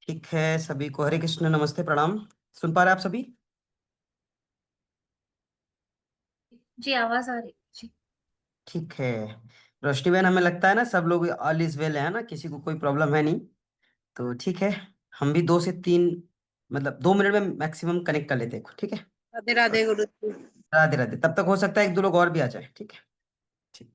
ठीक है, सभी को हरे कृष्ण, नमस्ते, प्रणाम। सुन पा रहे आप सभी? जी आवाज आ रही जी। ठीक है। रोशनी बहन, हमें लगता है ना सब लोग ऑल इज वेल है ना, किसी को कोई प्रॉब्लम है नहीं। तो ठीक है। हम भी 2 से 3, मतलब 2 मिनट में मैक्सिमम कनेक्ट कर लेते हैं, ठीक है। राधे राधे गुरु जी। राधे राधे। तब तक हो सकता है एक दो लोग और भी आ जाए, ठीक है। ठीक।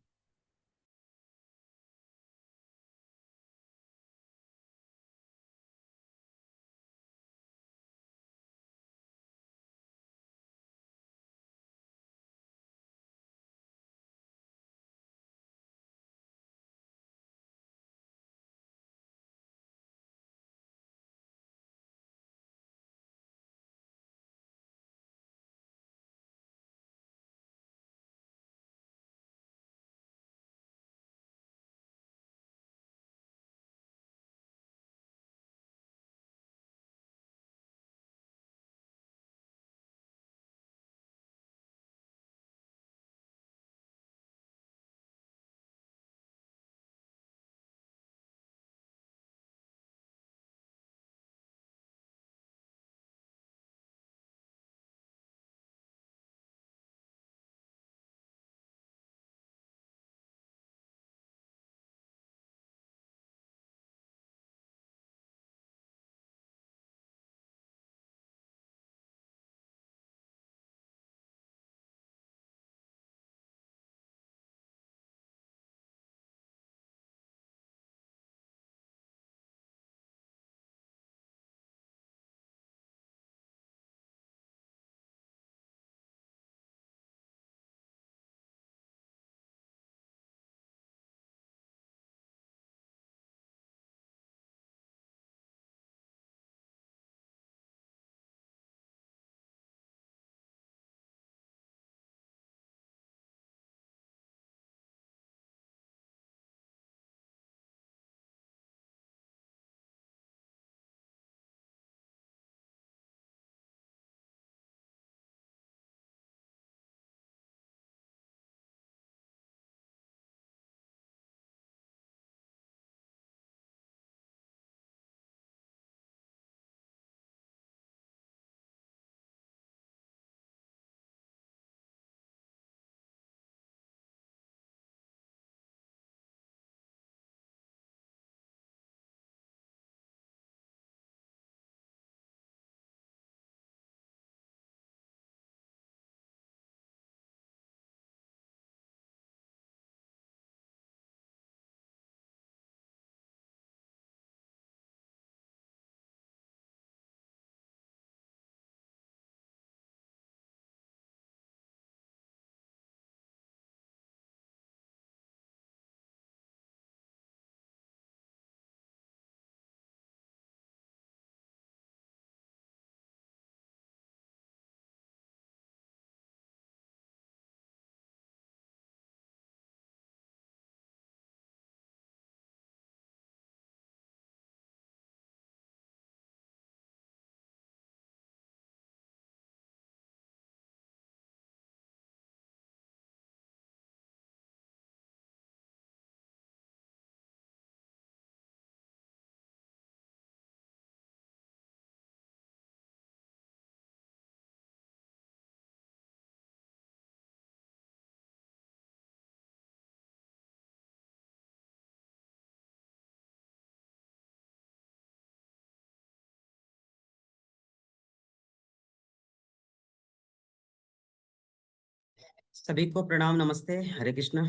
सभी को प्रणाम, नमस्ते, हरे कृष्ण।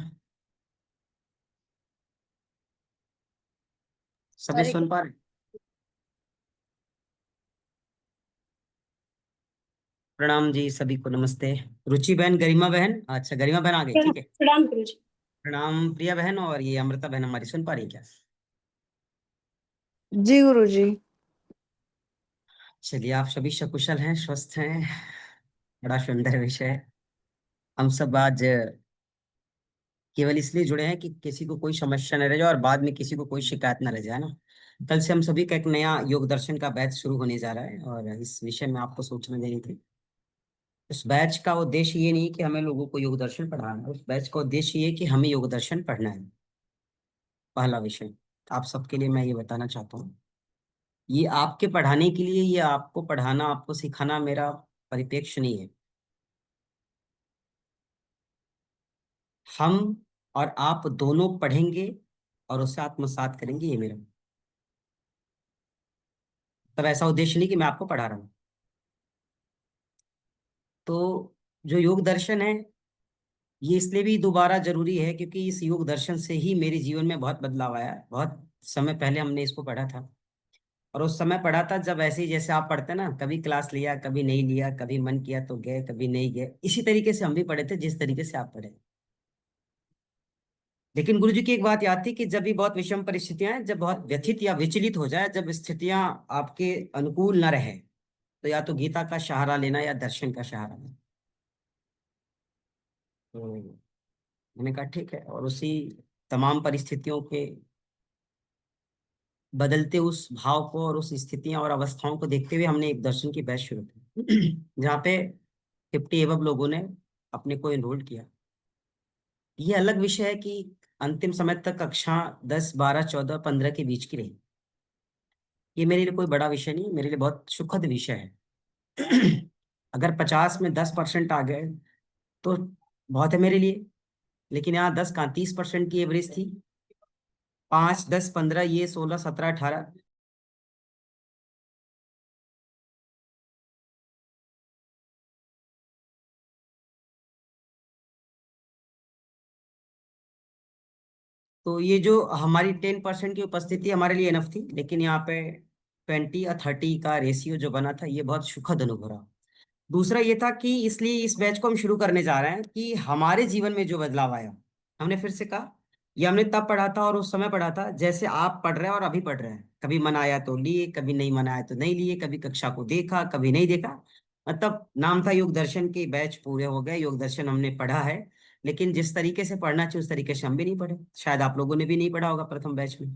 सभी हरे सुन पा रहे? प्रणाम जी, सभी को नमस्ते। रुचि बहन, गरिमा बहन, अच्छा गरिमा बहन आ गई, प्रणाम ठीक है। प्रणाम गुरु जी। प्रणाम प्रिया बहन, और ये अमृता बहन हमारी सुन पा रही है क्या? जी गुरु जी। चलिए, आप सभी सकुशल हैं, स्वस्थ हैं। बड़ा सुंदर विषय है। हम सब आज केवल इसलिए जुड़े हैं कि किसी को कोई समस्या न रह जाए और बाद में किसी को कोई शिकायत न रह जाए ना। कल से हम सभी का एक नया योग दर्शन का बैच शुरू होने जा रहा है, और इस विषय में आपको सोचना देनी थी। उस बैच का उद्देश्य ये नहीं कि हमें लोगों को योग दर्शन पढ़ाना है, उस बैच का उद्देश्य ये कि हमें योग दर्शन पढ़ना है। पहला विषय आप सबके लिए मैं ये बताना चाहता हूँ ये आपके पढ़ाने के लिए, ये आपको पढ़ाना, आपको सिखाना मेरा परिप्रेक्ष्य नहीं है। हम और आप दोनों पढ़ेंगे और उसे आत्मसात करेंगे, ये मेरा तब ऐसा उद्देश्य नहीं कि मैं आपको पढ़ा रहा हूँ। तो जो योग दर्शन है, ये इसलिए भी दोबारा जरूरी है क्योंकि इस योग दर्शन से ही मेरे जीवन में बहुत बदलाव आया। बहुत समय पहले हमने इसको पढ़ा था, और उस समय पढ़ा था जब ऐसे ही जैसे आप पढ़ते ना, कभी क्लास लिया कभी नहीं लिया, कभी मन किया तो गए कभी नहीं गए, इसी तरीके से हम भी पढ़े थे जिस तरीके से आप पढ़े। लेकिन गुरु जी की एक बात याद थी कि जब भी बहुत विषम परिस्थितियां हैं, जब बहुत व्यथित या विचलित हो जाए, जब स्थितियां आपके अनुकूल न रहे, तो या तो गीता का सहारा लेना या दर्शन का सहारा लेना। तो मैंने कहा ठीक है, और उसी तमाम परिस्थितियों के बदलते उस भाव को और उस स्थितियां और अवस्थाओं को देखते हुए हमने एक दर्शन की बैच शुरू की जहाँ पे 50 एबव लोगों ने अपने को एनरोल किया। ये अलग विषय है कि अंतिम समय तक कक्षा 10, 12, 14, 15 के बीच की रही। ये मेरे लिए कोई बड़ा विषय नहीं, मेरे लिए बहुत सुखद विषय है। अगर 50 में 10% आ गए तो बहुत है मेरे लिए। लेकिन यहाँ 10 कहाँ, 30% की एवरेज थी। 5, 10, 15, ये 16, 17, 18। तो ये जो हमारी 10% की उपस्थिति हमारे लिए इनफ थी, लेकिन यहाँ पे 20 या 30 का रेशियो जो बना था, ये बहुत सुखद अनुभव रहा। दूसरा ये था कि इसलिए इस बैच को हम शुरू करने जा रहे हैं कि हमारे जीवन में जो बदलाव आया, हमने फिर से कहा, ये हमने तब पढ़ा था और उस समय पढ़ा था जैसे आप पढ़ रहे हैं और अभी पढ़ रहे हैं। कभी मन आया तो लिए, कभी नहीं मन आया तो नहीं लिए, कभी कक्षा को देखा कभी नहीं देखा। मतलब नाम था योग दर्शन के, बैच पूरे हो गए, योग दर्शन हमने पढ़ा है। लेकिन जिस तरीके से पढ़ना चाहिए उस तरीके से हम भी नहीं पढ़े, शायद आप लोगों ने भी नहीं पढ़ा होगा प्रथम बैच में।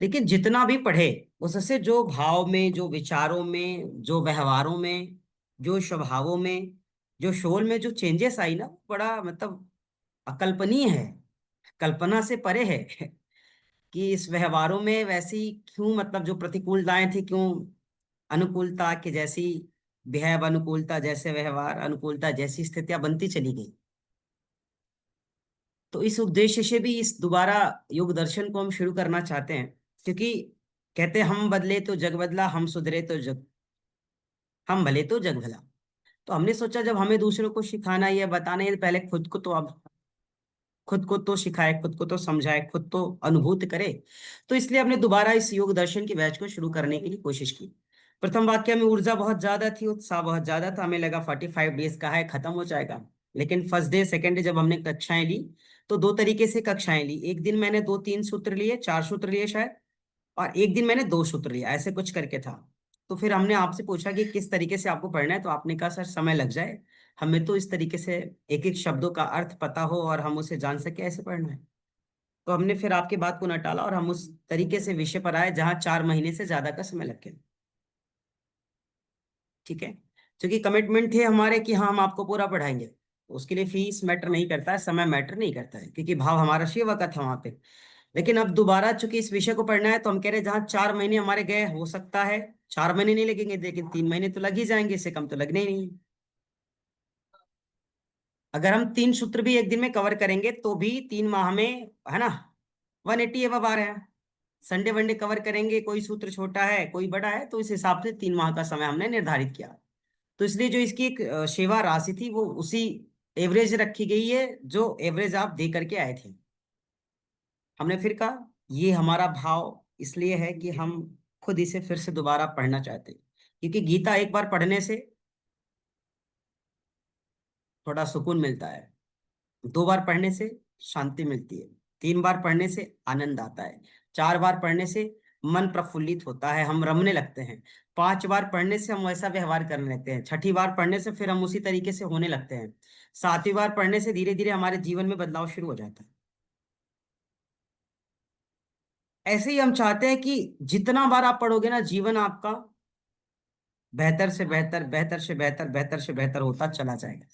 लेकिन जितना भी पढ़े, उससे जो भाव में, जो विचारों में, जो व्यवहारों में, जो स्वभावों में, जो शोल में जो चेंजेस आई ना, बड़ा मतलब अकल्पनीय है, कल्पना से परे है। कि इस व्यवहारों में वैसी क्यों, मतलब जो प्रतिकूलताएं थी क्यों अनुकूलता के जैसी बिहेव, अनुकूलता जैसे व्यवहार, अनुकूलता जैसी स्थितियां बनती चली गई। तो इस उद्देश्य से भी इस दोबारा योग दर्शन को हम शुरू करना चाहते हैं, क्योंकि कहते हैं हम बदले तो जग बदला, हम सुधरे तो जग, हम भले तो जग भला। तो हमने सोचा जब हमें दूसरों को सिखाना है या बताना है, पहले खुद को तो, अब खुद को तो सिखाए, खुद को तो समझाए, खुद तो अनुभूत करे। तो इसलिए हमने दोबारा इस योग दर्शन की बैच को शुरू करने के लिए कोशिश की। प्रथम वाक्य में ऊर्जा बहुत ज्यादा थी, उत्साह बहुत ज्यादा था, हमें लगा 45 डेज का है, खत्म हो जाएगा। लेकिन फर्स्ट डे सेकेंड डे जब हमने कक्षाएं ली, तो दो तरीके से कक्षाएं ली। एक दिन मैंने 2, 3 सूत्र लिए, 4 सूत्र लिए शायद, और एक दिन मैंने 2 सूत्र लिए, ऐसे कुछ करके था। तो फिर हमने आपसे पूछा कि किस तरीके से आपको पढ़ना है, तो आपने कहा सर समय लग जाए, हमें तो इस तरीके से एक एक शब्दों का अर्थ पता हो और हम उसे जान सके, ऐसे पढ़ना है। तो हमने फिर आपकी बात को न टाला और हम उस तरीके से विषय पर आए जहाँ 4 महीने से ज्यादा का समय लग गया। ठीक है, क्योंकि कमिटमेंट थे हमारे कि हाँ हम आपको पूरा पढ़ाएंगे। उसके लिए फीस मैटर नहीं करता है, समय मैटर नहीं करता है, क्योंकि भाव हमारा सेवा का था वहां पे। लेकिन अब दोबारा चूंकि इस विषय को पढ़ना है, तो हम कह रहे हैं जहाँ 4 महीने हमारे गए, हो सकता है 4 महीने नहीं लगेंगे, लेकिन 3 महीने तो लग ही जाएंगे, इससे कम तो लगने ही नहीं है। अगर हम 3 सूत्र भी एक दिन में कवर करेंगे तो भी 3 माह में, है ना, 180 एवं आ रहे हैं। संडे वनडे कवर करेंगे, कोई सूत्र छोटा है कोई बड़ा है, तो इस हिसाब से 3 माह का समय हमने निर्धारित किया। तो इसलिए जो इसकी एक सेवा राशि थी वो उसी एवरेज रखी गई है जो एवरेज आप दे करके आए थे। हमने फिर कहा ये हमारा भाव इसलिए है कि हम खुद इसे फिर से दोबारा पढ़ना चाहते हैं, क्योंकि गीता एक बार पढ़ने से थोड़ा सुकून मिलता है, 2 बार पढ़ने से शांति मिलती है, 3 बार पढ़ने से आनंद आता है, 4 बार पढ़ने से मन प्रफुल्लित होता है, हम रमने लगते हैं, 5 बार पढ़ने से हम वैसा व्यवहार करने लगते हैं, छठी बार पढ़ने से फिर हम उसी तरीके से होने लगते हैं, 7वीं बार पढ़ने से धीरे धीरे हमारे जीवन में बदलाव शुरू हो जाता है। ऐसे ही हम चाहते हैं कि जितना बार आप पढ़ोगे ना, जीवन आपका बेहतर से बेहतर, बेहतर से बेहतर, बेहतर से बेहतर होता चला जाएगा।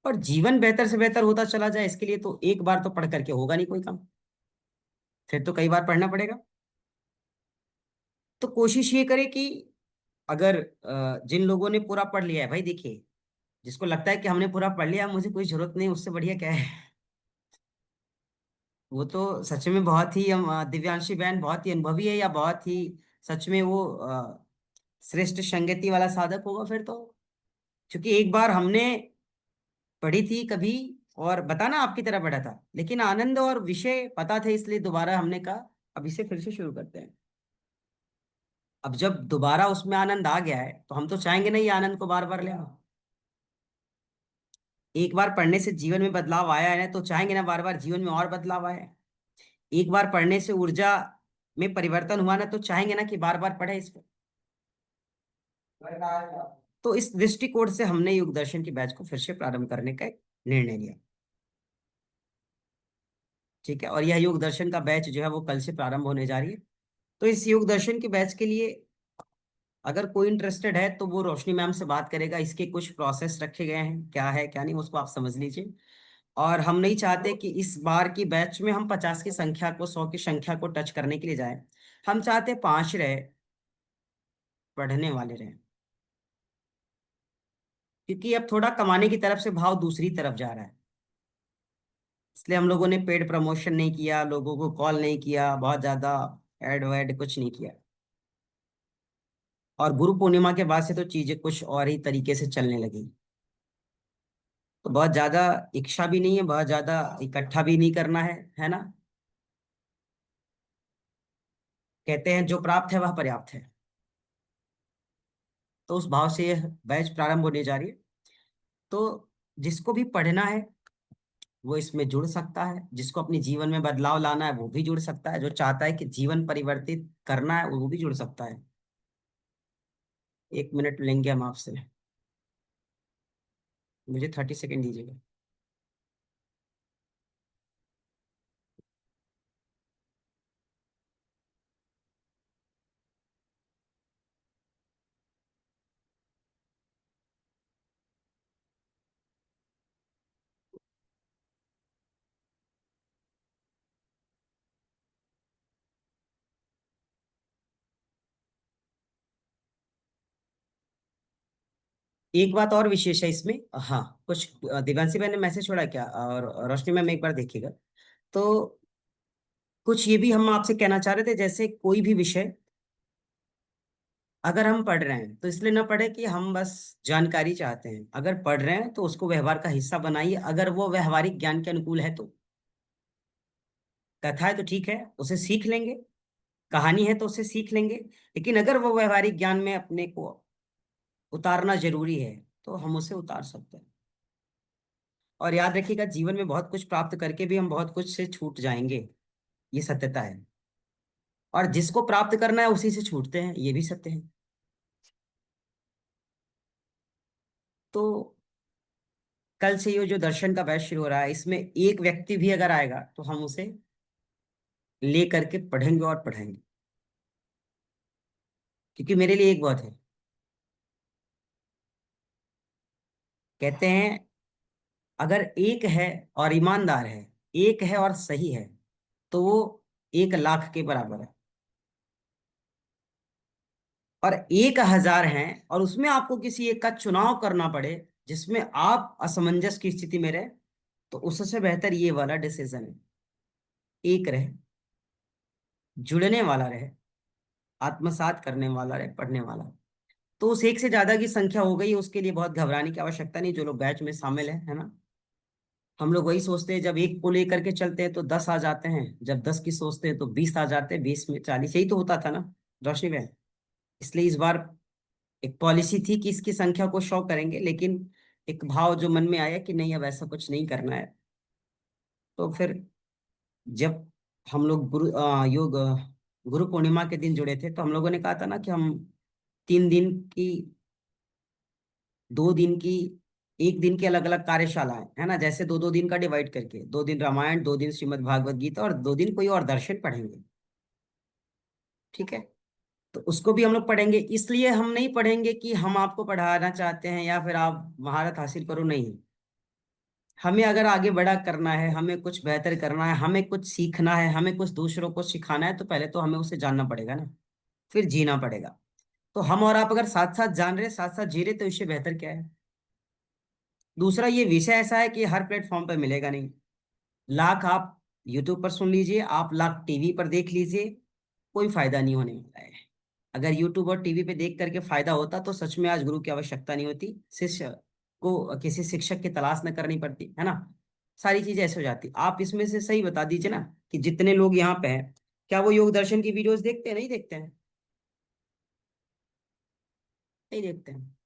और जीवन बेहतर से बेहतर होता चला जाए, इसके लिए तो एक बार तो पढ़ करके होगा नहीं कोई काम। फिर तो कई बार पढ़ना पड़ेगा। तो कोशिश ये करें कि अगर जिन लोगों ने पूरा पढ़ लिया है, भाई देखिए, जिसको लगता है कि हमने पूरा पढ़ लिया, मुझे कोई जरूरत नहीं, उससे बढ़िया क्या है। वो तो सच में बहुत ही दिव्यांशी बहन बहुत ही अनुभवी है, या बहुत ही सच में वो श्रेष्ठ संगति वाला साधक होगा फिर तो। क्योंकि एक बार हमने पढ़ी थी कभी, और बताना आपकी तरह पढ़ा था, लेकिन आनंद और विषय पता थे, इसलिए दोबारा हमने कहा अब इसे फिर से शुरू करते हैं। अब जब दोबारा उसमें आनंद आ गया है, तो हम तो चाहेंगे ना ये आनंद को बार बार लेना। एक बार पढ़ने से जीवन में बदलाव आया है ना, तो चाहेंगे ना बार बार जीवन में और बदलाव आए। एक बार पढ़ने से ऊर्जा में परिवर्तन हुआ ना, तो चाहेंगे ना कि बार बार पढ़े इसको। तो इस दृष्टिकोण से हमने योग दर्शन की बैच को फिर से प्रारंभ करने का एक निर्णय लिया। ठीक है, और यह योग दर्शन का बैच जो है वो कल से प्रारंभ होने जा रही है। तो इस योग दर्शन की बैच के लिए अगर कोई इंटरेस्टेड है, तो वो रोशनी मैम से बात करेगा। इसके कुछ प्रोसेस रखे गए हैं, क्या है क्या नहीं, उसको आप समझ लीजिए। और हम नहीं चाहते कि इस बार की बैच में हम 50 की संख्या को, 100 की संख्या को टच करने के लिए जाए। हम चाहते 5 रहे, पढ़ने वाले रहे। क्योंकि अब थोड़ा कमाने की तरफ से भाव दूसरी तरफ जा रहा है, इसलिए हम लोगों ने पेड प्रमोशन नहीं किया, लोगों को कॉल नहीं किया, बहुत ज्यादा एड वैड कुछ नहीं किया। और गुरु पूर्णिमा के बाद से तो चीजें कुछ और ही तरीके से चलने लगी। तो बहुत ज्यादा इच्छा भी नहीं है, बहुत ज्यादा इकट्ठा भी नहीं करना है ना। कहते हैं जो प्राप्त है वह पर्याप्त है। तो उस भाव से यह बैच प्रारंभ होने जा रही है। तो जिसको भी पढ़ना है वो इसमें जुड़ सकता है, जिसको अपने जीवन में बदलाव लाना है वो भी जुड़ सकता है, जो चाहता है कि जीवन परिवर्तित करना है वो भी जुड़ सकता है। 1 मिनट लेंगे हम आपसे, मुझे 30 सेकेंड दीजिएगा। एक बात और विशेष है इसमें, हाँ, कुछ दिव्यांशी बहन ने मैसेज छोड़ा क्या, और रोशनी मैम एक बार देखिएगा। तो कुछ ये भी हम आपसे कहना चाह रहे थे, जैसे कोई भी विषय अगर हम पढ़ रहे हैं, तो इसलिए ना पढ़े कि हम बस जानकारी चाहते हैं। अगर पढ़ रहे हैं तो उसको व्यवहार का हिस्सा बनाइए, अगर वो व्यवहारिक ज्ञान के अनुकूल है तो। कथा है तो ठीक है, उसे सीख लेंगे। कहानी है तो उसे सीख लेंगे। लेकिन अगर वो व्यवहारिक ज्ञान में अपने को उतारना जरूरी है, तो हम उसे उतार सकते हैं। और याद रखिएगा, जीवन में बहुत कुछ प्राप्त करके भी हम बहुत कुछ से छूट जाएंगे, ये सत्यता है। और जिसको प्राप्त करना है उसी से छूटते हैं, ये भी सत्य है। तो कल से ये जो दर्शन का बैच शुरू हो रहा है, इसमें एक व्यक्ति भी अगर आएगा तो हम उसे ले करके पढ़ेंगे और पढ़ाएंगे। क्योंकि मेरे लिए एक बात है, कहते हैं अगर एक है और ईमानदार है, एक है और सही है, तो वो 1 लाख के बराबर है। और 1 हजार हैं और उसमें आपको किसी एक का चुनाव करना पड़े, जिसमें आप असमंजस की स्थिति में रहे, तो उससे बेहतर ये वाला डिसीजन है। एक रहे, जुड़ने वाला रहे, आत्मसात करने वाला रहे, पढ़ने वाला। तो उस एक से ज्यादा की संख्या हो गई, उसके लिए बहुत घबराने की आवश्यकता नहीं, जो लोग बैच में शामिल है ना। हम लोग वही सोचते हैं, जब एक को लेकर के चलते हैं तो 10 आ जाते हैं, जब 10 की सोचते हैं तो 20 आ जाते हैं, 20 में 40, यही तो होता था ना रोशनी बहन। इसलिए इस बार एक पॉलिसी थी कि इसकी संख्या को शो करेंगे, लेकिन एक भाव जो मन में आया कि नहीं, अब ऐसा कुछ नहीं करना है। तो फिर जब हम लोग गुरु पूर्णिमा के दिन जुड़े थे, तो हम लोगों ने कहा था ना कि हम 3 दिन की, 2 दिन की, एक दिन की अलग अलग कार्यशालाएं है ना, जैसे 2-2 दिन का डिवाइड करके, 2 दिन रामायण, 2 दिन श्रीमद् भागवत गीता, और 2 दिन कोई और दर्शन पढ़ेंगे। ठीक है, तो उसको भी हम लोग पढ़ेंगे। इसलिए हम नहीं पढ़ेंगे कि हम आपको पढ़ाना चाहते हैं या फिर आप महारत हासिल करो, नहीं। हमें अगर आगे बड़ा करना है, हमें कुछ बेहतर करना है, हमें कुछ सीखना है, हमें कुछ दूसरों को सिखाना है, तो पहले तो हमें उसे जानना पड़ेगा ना, फिर जीना पड़ेगा। तो हम और आप अगर साथ साथ जान रहे, साथ साथ जी रहे, तो इससे बेहतर क्या है। दूसरा, ये विषय ऐसा है कि हर प्लेटफॉर्म पर मिलेगा नहीं। लाख आप यूट्यूब पर सुन लीजिए, आप लाख टीवी पर देख लीजिए, कोई फायदा नहीं होने वाला है। अगर यूट्यूब और टीवी पे देख करके फायदा होता तो सच में आज गुरु की आवश्यकता नहीं होती, शिष्य को किसी शिक्षक की तलाश न करनी पड़ती, है ना। सारी चीजें ऐसे हो जाती। आप इसमें से सही बता दीजिए ना कि जितने लोग यहाँ पे हैं, क्या वो योग दर्शन की वीडियोस देखते हैं? नहीं देखते हैं। नहीं देखते हैं।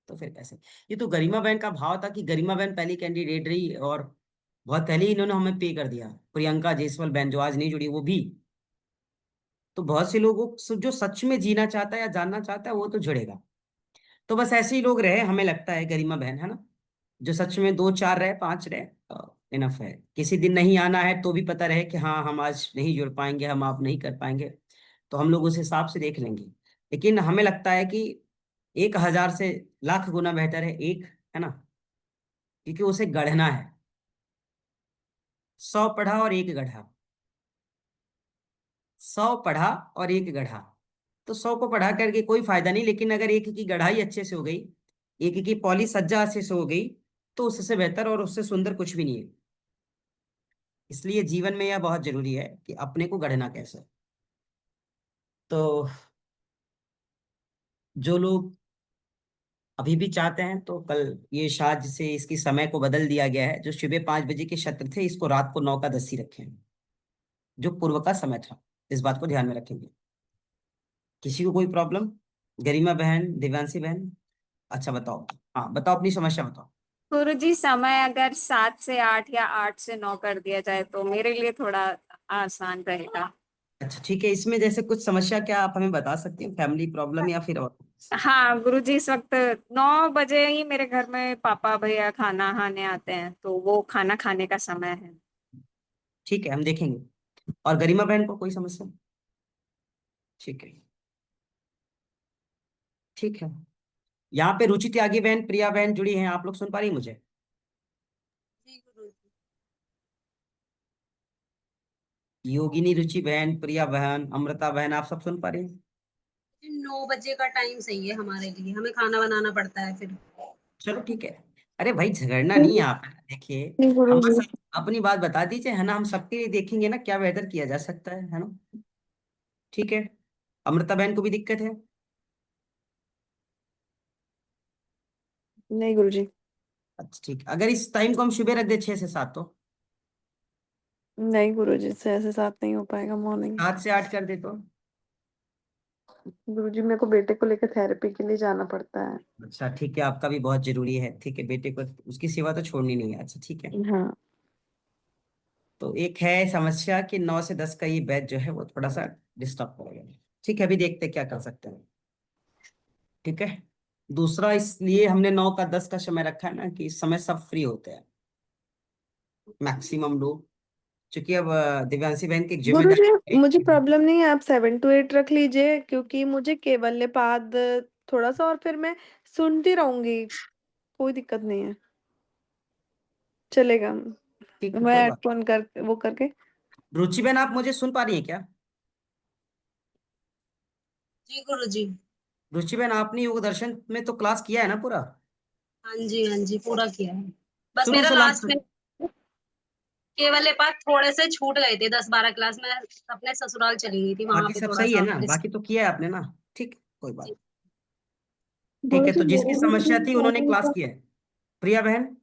तो फिर कैसे। ये तो गरिमा बहन का भाव था कि गरिमा बहन पहली कैंडिडेट रही, और बहुत पहले ही इन्होंने हमें पे कर दिया। प्रियंका जायसवाल बहन जो आज नहीं जुड़ी, वो भी। तो बहुत से लोगों जो सच में जीना चाहता है या जानना चाहता है, वो तो जुड़ेगा। तो बस ऐसे ही लोग रहे, हमें लगता है गरिमा बहन, है ना, जो सच में दो चार रहे, पांच रहे, इनफ है। किसी दिन नहीं आना है तो भी पता रहे कि हाँ, हम आज नहीं जुड़ पाएंगे, हम आप नहीं कर पाएंगे, तो हम लोग उस हिसाब से देख लेंगे। लेकिन हमें लगता है कि 1,000 से लाख गुना बेहतर है एक, है ना, क्योंकि उसे गढ़ना है। 100 पढ़ा और एक गढ़ा। 100 पढ़ा और एक गढ़ा। तो 100 को पढ़ा करके कोई फायदा नहीं, लेकिन अगर एक की गढ़ाई अच्छे से हो गई, एक की पॉली सज्जा अच्छे से हो गई, तो उससे बेहतर और उससे सुंदर कुछ भी नहीं है। इसलिए जीवन में यह बहुत जरूरी है कि अपने को गढ़ना कैसे। तो जो लोग अभी भी चाहते हैं, तो कल ये शायद से इसकी समय को बदल दिया गया है, जो सुबह 5 बजे के सत्र थे, इसको रात को 9 का 10 ही रखे हैं, जो पूर्व का समय था। इस बात को ध्यान में रखेंगे। किसी को कोई प्रॉब्लम? गरिमा बहन, दिव्यांशी बहन। अच्छा बताओ। हाँ बताओ, अपनी समस्या बताओ। गुरुजी, समय अगर 7 से 8 या 8 से 9 कर दिया जाए तो मेरे लिए थोड़ा आसान रहेगा। अच्छा ठीक है, इसमें जैसे कुछ समस्या क्या आप हमें बता सकती हैं, फैमिली प्रॉब्लम या फिर और? हाँ गुरुजी, इस वक्त 9 बजे ही मेरे घर में पापा भैया खाना खाने आते हैं, तो वो खाना खाने का समय है। ठीक है, हम देखेंगे। और गरिमा बहन को कोई समस्या? ठीक है। ठीक है। यहाँ पे रुचि त्यागी बहन, प्रिया बहन जुड़ी हैं, आप लोग सुन पा रही हैं मुझे? जी गुरुजी। योगिनी, रुचि बहन, प्रिया बहन, अमृता बहन, आप सब सुन पा रही हैं? 9 बजे का टाइम सही है हमारे लिए, हमें खाना बनाना पड़ता है फिर। चलो ठीक है। अरे भाई, झगड़ना नहीं है आप, देखिए। जी हम गुरुजी। बस अपनी बात बता दीजिए, है ना, हम सबके लिए देखेंगे ना क्या बेहतर किया जा सकता है ना। ठीक है। अमृता बहन को भी दिक्कत है? नहीं गुरुजी। अच्छा ठीक, अगर इस टाइम को हम सुबह रख दे 6 से 7, तो नहीं गुरुजी, से ऐसे साथ नहीं हो पाएगा मॉर्निंग। 7 से 8 कर दे तो? गुरुजी, मेरे को बेटे को लेकर थेरेपी के लिए जाना पड़ता है। अच्छा ठीक है, आपका भी बहुत जरूरी है, ठीक है, बेटे को उसकी सेवा तो छोड़नी नहीं है। अच्छा ठीक है। हाँ। तो एक है समस्या कि 9 से 10 का ये बैच जो है वो थोड़ा सा डिस्टर्ब करेगा। ठीक है, अभी देखते हैं क्या कर सकते हैं। ठीक है। दूसरा, इसलिए हमने 9 का 10 का समय रखा है ना, कि इस समय सब फ्री होते हैं, मैक्सिमम लोग। क्योंकि अब दिव्यांशी बहन की एक गुरुजी, जिम्मेदारी है मुझे कि- प्रॉब्लम नहीं है, आप 7 to 8 रख लीजिए, क्योंकि मुझे केवल पाद थोड़ा सा, और फिर मैं सुनती रहूंगी, कोई दिक्कत नहीं है, चलेगा। ठीक है, मैं कोई बात। हेडफोन कर वो करके। रुचि बहन, आप मुझे सुन पा रही हैं क्या? जी गुरुजी। रुचि बहन, आपने योग दर्शन में तो क्लास किया है ना पूरा? हाँ जी पूरा किया है। बस शुरू मेरा से लास्ट लास्ट में तक? केवल ये पाठ थोड़े से छूट गए थे, 10-12 क्लास में अपने ससुराल चली गई थी, वहां बाकी पे सब थोड़ा सही है सा ना? बाकी तो किया है आपने ना? ठीक, कोई जी। बात। ठीक है, गुरुजी तो जिसकी मेरे लिए भी समस्या थी थोड़ा उन्होंने टाइमिंग क्लास का किया है। प्रिया बहन?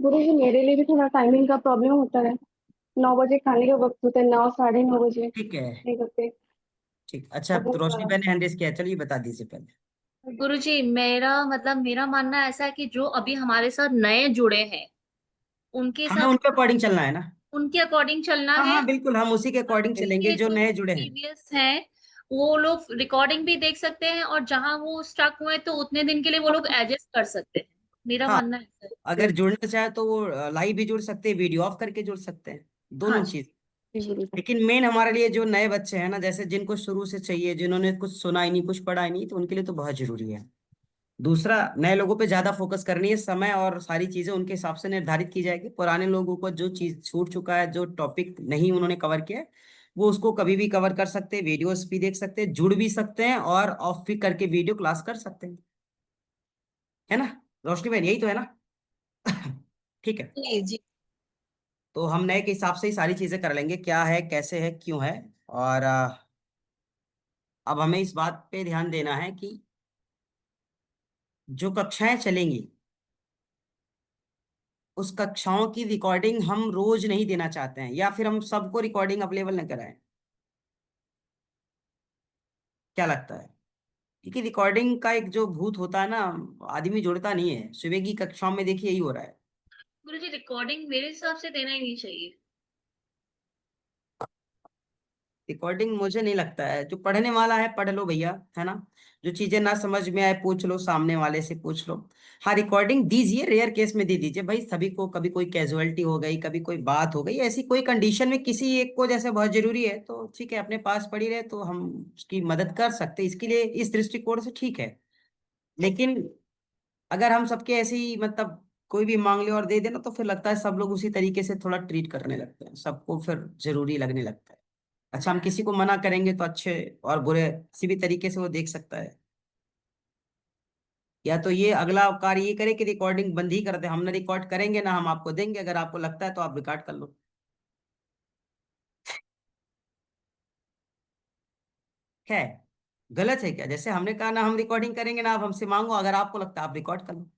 गुरुजी मेरे लिए भी थोड़ा टाइमिंग का प्रॉब्लम होता है। 9 बजे खाने का वक्त होता है, 9 साढ़े 9 बजे ठीक है। नहीं करते। ठीक, अच्छा, तो रोशनी अगर बहन ने हैंड रेस किया है, चलिए बता दीजिए पहले। गुरुजी, मेरा मानना ऐसा है कि जो अभी हमारे साथ नए जुड़े हैं उनके हमें साथ उनके अकॉर्डिंग चलना है ना? उनके अकॉर्डिंग चलना हाँ है। हाँ बिल्कुल, हम उसी के अकॉर्डिंग बाकी चलेंगे के जो जो नए जुड़े हैं। प्रीवियस हैं वो लोग रिकॉर्डिंग भी देख सकते हैं, और जहां वो स्टक हुए तो उतने दिन के लिए वो लोग एडजस्ट कर सकते हैं। मेरा हाँ, मानना ऐसा है। अगर जुड़ना चाहे तो वो लाइव भी जुड़ सकते हैं, वीडियो ऑफ करके जुड़ सकते हैं, हाँ दोनों जी। चीज। जी गुरुजी। लेकिन मेन हमारे लिए जो नए बच्चे हैं ना, जैसे जिनको शुरू से चाहिए, जिन्होंने कुछ सुना ही नहीं, कुछ पढ़ा ही नहीं, तो उनके लिए तो बहुत जरूरी है। दूसरा, नए लोगों पे ज्यादा फोकस करनी है, समय और सारी चीजें उनके हिसाब से निर्धारित की जाएगी। पुराने लोगों को जो चीज छूट चुका है, जो टॉपिक नहीं उन्होंने कवर किया है, वो उसको कभी भी कवर कर सकते हैं, वीडियोस भी देख सकते हैं, जुड़ भी सकते हैं और ऑफ भी करके वीडियो क्लास कर सकते हैं। है ना रोशनी बहन, यही तो है ना? ठीक है। जी जी। तो हम नए के हिसाब से ही सारी चीजें कर लेंगे, क्या है, कैसे है, क्यों है। और अब हमें इस बात पे ध्यान देना है कि जो कक्षाएं चलेंगी, उस कक्षाओं की रिकॉर्डिंग हम रोज नहीं देना चाहते हैं, या फिर हम सबको रिकॉर्डिंग अवेलेबल न कराएं। क्या लगता है? क्योंकि रिकॉर्डिंग का एक जो भूत होता है ना, आदमी जुड़ता नहीं है। सुबह की कक्षाओं में देखिए यही हो रहा है। गुरुजी रिकॉर्डिंग मेरे हिसाब से देना ही नहीं चाहिए। रिकॉर्डिंग मुझे नहीं लगता है, जो पढ़ने वाला है पढ़ लो भैया, है ना। जो चीजें ना समझ में आए पूछ लो, सामने वाले से पूछ लो। हाँ, रिकॉर्डिंग दीजिए, रेयर केस में दे दीजिए भाई सभी को। कभी कोई कैजुअलिटी हो गई, कभी कोई बात हो गई, ऐसी कोई कंडीशन में किसी एक को जैसे बहुत जरूरी है, तो ठीक है, अपने पास पड़ी रहे तो हम उसकी मदद कर सकते हैं। इसके लिए इस दृष्टिकोण से ठीक है। लेकिन अगर हम सबके ऐसे ही मतलब कोई भी मांग ले और दे देना, तो फिर लगता है सब लोग उसी तरीके से थोड़ा ट्रीट करने लगते हैं, सबको फिर जरूरी लगने लगता है। अच्छा, हम किसी को मना करेंगे तो अच्छे और बुरे किसी भी तरीके से वो देख सकता है। या तो ये अगला कार्य ये करे कि रिकॉर्डिंग बंद ही कर दे, हम ना रिकॉर्ड करेंगे ना हम आपको देंगे। अगर आपको लगता है तो आप रिकॉर्ड कर लो। है गलत है क्या? जैसे हमने कहा ना हम रिकॉर्डिंग करेंगे ना आप हमसे मांगो, अगर आपको लगता है आप रिकॉर्ड कर लो।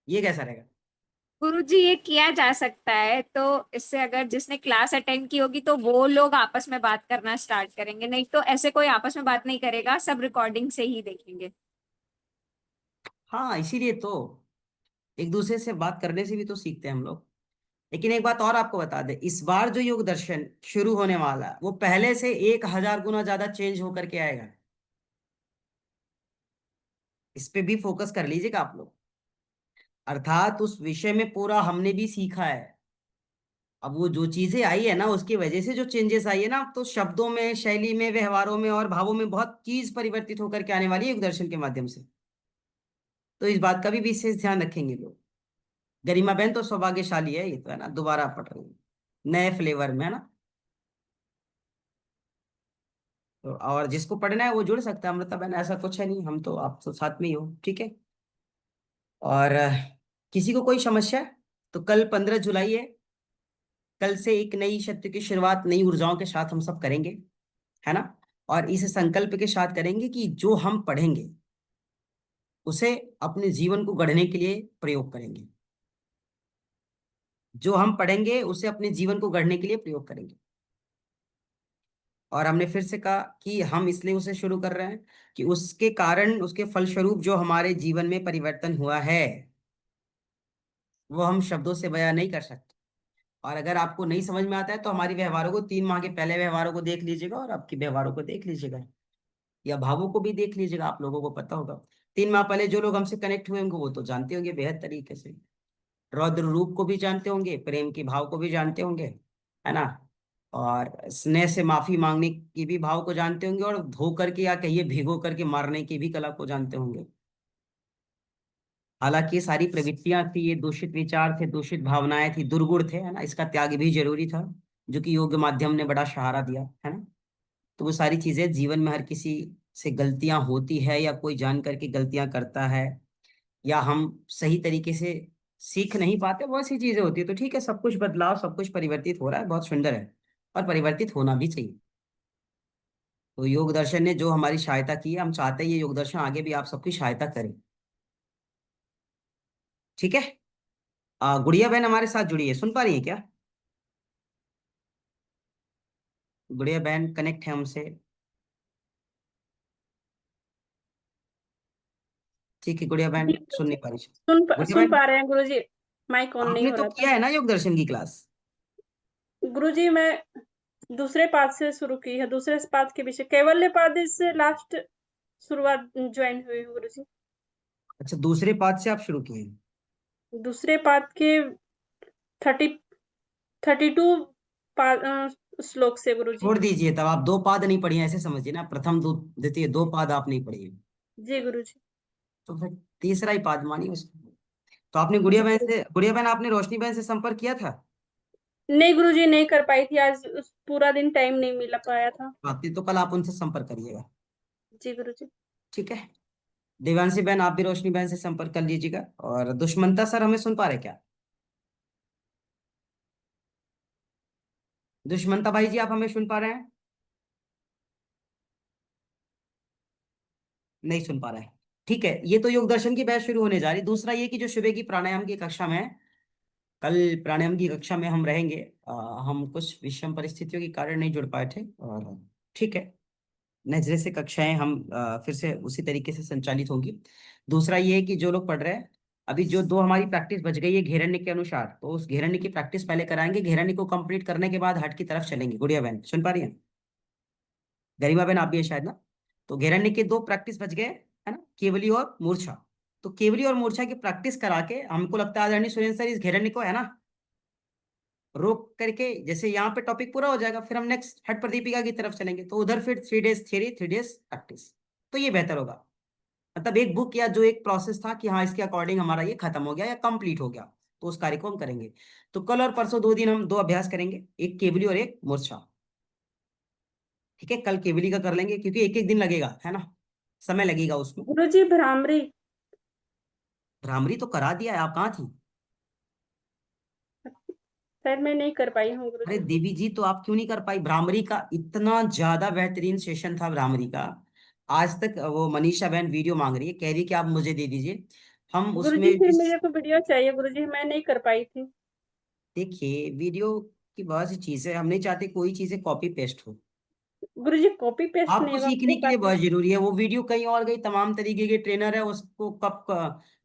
ये कैसा रहेगा? गुरुजी ये किया जा सकता है, तो इससे अगर जिसने क्लास अटेंड की होगी तो वो लोग आपस में बात करना स्टार्ट करेंगे, नहीं तो ऐसे कोई आपस में बात नहीं करेगा, सब रिकॉर्डिंग से ही देखेंगे। हाँ, इसीलिए तो एक दूसरे से बात करने से भी तो सीखते हैं हम लोग। लेकिन एक बात और आपको बता दें, इस बार जो योग दर्शन शुरू होने वाला है वो पहले से 1000 गुना ज्यादा चेंज होकर के आएगा। इस पे भी फोकस कर लीजिएगा आप लोग। अर्थात उस विषय में पूरा हमने भी सीखा है। अब वो जो चीजें आई है ना, उसकी वजह से जो चेंजेस आई है ना, तो शब्दों में, शैली में, व्यवहारों में और भावों में बहुत चीज परिवर्तित होकर के आने वाली है योग दर्शन के माध्यम से। तो इस बात का भी विशेष ध्यान रखेंगे लोग। गरिमा बहन तो सौभाग्यशाली है, ये तो है ना, दोबारा पढ़ रही है नए फ्लेवर में, है ना। तो और जिसको पढ़ना है वो जुड़ सकता है, अमृता बहन, ऐसा कुछ है नहीं, हम तो आप तो साथ में ही हो, ठीक है। और किसी को कोई समस्या है तो कल 15 जुलाई है। कल से एक नई शक्ति की शुरुआत नई ऊर्जाओं के साथ हम सब करेंगे, है ना। और इस संकल्प के साथ करेंगे कि जो हम पढ़ेंगे उसे अपने जीवन को गढ़ने के लिए प्रयोग करेंगे। जो हम पढ़ेंगे उसे अपने जीवन को गढ़ने के लिए प्रयोग करेंगे। और हमने फिर से कहा कि हम इसलिए उसे शुरू कर रहे हैं कि उसके कारण, उसके फलस्वरूप जो हमारे जीवन में परिवर्तन हुआ है वो हम शब्दों से बयां नहीं कर सकते। और अगर आपको नहीं समझ में आता है तो हमारी व्यवहारों को, 3 माह के पहले व्यवहारों को देख लीजिएगा और आपकी व्यवहारों को देख लीजिएगा, या भावों को भी देख लीजिएगा। आप लोगों को पता होगा 3 माह पहले जो लोग हमसे कनेक्ट हुए होंगे वो तो जानते होंगे बेहद तरीके से। रौद्र रूप को भी जानते होंगे, प्रेम के भाव को भी जानते होंगे, है ना। और स्नेह से माफी मांगने की भी भाव को जानते होंगे, और धो करके या कहिए भिगो करके मारने की भी कला को जानते होंगे। हालांकि ये सारी प्रवृत्तियां थी, ये दूषित विचार थे, दूषित भावनाएं थी, दुर्गुण थे, है ना। इसका त्याग भी जरूरी था, जो कि योग माध्यम ने बड़ा सहारा दिया, है ना। तो वो सारी चीजें जीवन में हर किसी से गलतियां होती है, या कोई जान करके गलतियां करता है, या हम सही तरीके से सीख नहीं पाते, बहुत सी चीजें होती है। तो ठीक है, सब कुछ बदलाव, सब कुछ परिवर्तित हो रहा है, बहुत सुंदर है, और परिवर्तित होना भी चाहिए। तो योग दर्शन ने जो हमारी सहायता की है, हम चाहते हैं ये योग दर्शन आगे भी आप सबकी सहायता करे, ठीक है। गुड़िया बहन हमारे साथ जुड़ी है, सुन पा रही है क्या? गुड़िया बहन कनेक्ट है हमसे? ठीक है, गुड़िया बहन सुन नहीं पा रही। गुड़िया सुन बहन, पा रहे हैं गुरुजी। माइक ऑन नहीं आपने हो तो रहा था। किया है ना योग दर्शन की क्लास? गुरुजी मैं दूसरे पाद से शुरू की है, दूसरे पाद के विषय कैवल्य पाद से लास्ट शुरुआत ज्वाइन हुई हूँ गुरुजी। अच्छा, दूसरे पाद से आप शुरू किए हैं। दूसरे पाद के 32 श्लोक से गुरुजी। छोड़ दीजिए, तब आप 2 पाद नहीं पढ़ी हैं, ऐसे समझिए ना, प्रथम, द्वितीय 2 पाद आप नहीं पढ़ी हैं। जी गुरुजी। तो फिर तीसरा ही पाद मानिए उसको। तो आपने गुड़िया बहन आपने रोशनी बहन से संपर्क किया था? नहीं गुरुजी, नहीं कर पाई थी आज, उस पूरा दिन टाइम नहीं मिल पाया था। तो कल आप उनसे संपर्क करिएगा। जी गुरुजी। ठीक है। देवांशी बहन आप भी रोशनी बहन से संपर्क कर लीजिएगा। और दुष्मंता सर हमें सुन पा रहे क्या? दुष्मंता भाई जी आप हमें सुन पा रहे हैं? नहीं सुन पा रहे हैं। ठीक है, ये तो योग दर्शन की बहस शुरू होने जा रही। दूसरा ये कि जो सुबह की प्राणायाम की कक्षा में है, कल प्राणायाम की कक्षा में हम रहेंगे। हम कुछ विषम परिस्थितियों के कारण नहीं जुड़ पाए थे, और ठीक है, नजरे से कक्षाएं हम फिर से उसी तरीके से संचालित होंगी। दूसरा ये है कि जो लोग पढ़ रहे हैं, अभी जो दो हमारी प्रैक्टिस बच गई है घेरण्य के अनुसार, तो उस घेरण्य की प्रैक्टिस पहले कराएंगे। घेरण्य को कंप्लीट करने के बाद हट की तरफ चलेंगे। गुड़िया बहन सुन पा रही है? गरिमा बहन आप भी है शायद ना? तो घेरण्य के दो प्रैक्टिस बच गए है ना, केवली और मूर्छा। तो केवली और मूर्छा की प्रैक्टिस करा के हमको लगता है आदरणीय सुरेंद्र सर इस घेरण्य को है ना रोक करके, जैसे यहाँ पे टॉपिक पूरा हो जाएगा, फिर हम नेक्स्ट हट प्रदीपिका की तरफ चलेंगे। तो उधर फिर 3 डेज थ्योरी 3 डेज प्रैक्टिस, तो ये बेहतर होगा। मतलब एक बुक या जो एक प्रोसेस था कि हाँ इसके अकॉर्डिंग हमारा ये खत्म हो गया या कंप्लीट हो गया, तो उस कार्य को हम करेंगे। तो कल और परसों 2 दिन हम 2 अभ्यास करेंगे, एक केवली और एक मूर्छा। ठीक है, कल केवली का कर लेंगे क्योंकि एक एक दिन लगेगा है ना, समय लगेगा उसमें। गुरुजी भ्रामरी। भ्रामरी तो करा दिया है, आप कहाँ थी? सर मैं नहीं कर पाई हूँ अरे गुरुजी। देवी जी, तो आप क्यों नहीं कर पाई? भ्रामरी का इतना ज्यादा बेहतरीन सेशन था भ्रामरी का। आज तक वो मनीषा बहन वीडियो मांग रही है, कह रही है कि आप मुझे दे दीजिए। हम उसमें गुरुजी फिर मेरे को वीडियो चाहिए गुरुजी, मैं नहीं कर पाई थी। देखिए वीडियो की बहुत सी चीजें, हम नहीं चाहते कोई चीजें कॉपी पेस्ट हो। गुरुजी कॉपी पेस्ट नहीं आपको होगा, सीखने मेरे के लिए पास। बहुत जरूरी है। वो वीडियो कहीं और गई, तमाम तरीके के ट्रेनर है उसको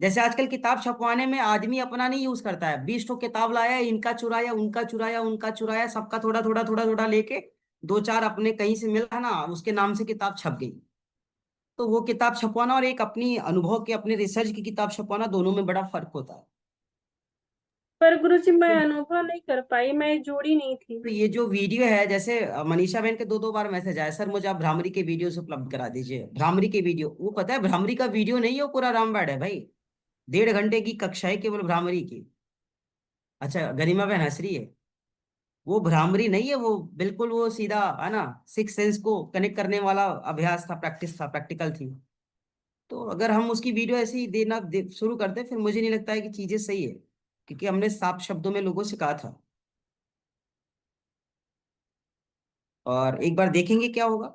जैसे आजकल किताब छपवाने में आदमी अपना नहीं यूज करता है, 20 ठो किताब लाया, इनका चुराया उनका चुराया उनका चुराया, सबका थोड़ा थोड़ा थोड़ा थोड़ा लेके 2 4 अपने कहीं से मिला है ना, उसके नाम से किताब छप गई। तो वो किताब छपवाना और एक अपनी अनुभव के अपने रिसर्च की किताब छपवाना, दोनों में बड़ा फर्क होता है। पर गुरुजी मैं तो अनुभव नहीं कर पाई, मैं जोड़ी नहीं थी। तो ये जो वीडियो है, जैसे मनीषा बहन के 2 2 बार मैसेज आया, सर मुझे आप भ्रामरी के वीडियोस उपलब्ध करा दीजिए। भ्रामरी के वीडियो, वो पता है भ्रामरी का वीडियो नहीं है, वो पूरा रामबाण है भाई। 1.5 घंटे की कक्षा है केवल भ्रामरी की। अच्छा गरिमा बहन हंस रही है, वो भ्रामरी नहीं है, वो बिल्कुल वो सीधा है ना, 6 सेंस को कनेक्ट करने वाला अभ्यास था, प्रैक्टिस था, प्रैक्टिकल थी। तो अगर हम उसकी वीडियो ऐसे ही शुरू करते, फिर मुझे नहीं लगता है कि चीजें सही है, क्योंकि हमने साफ शब्दों में लोगों से कहा था। और एक बार देखेंगे क्या होगा,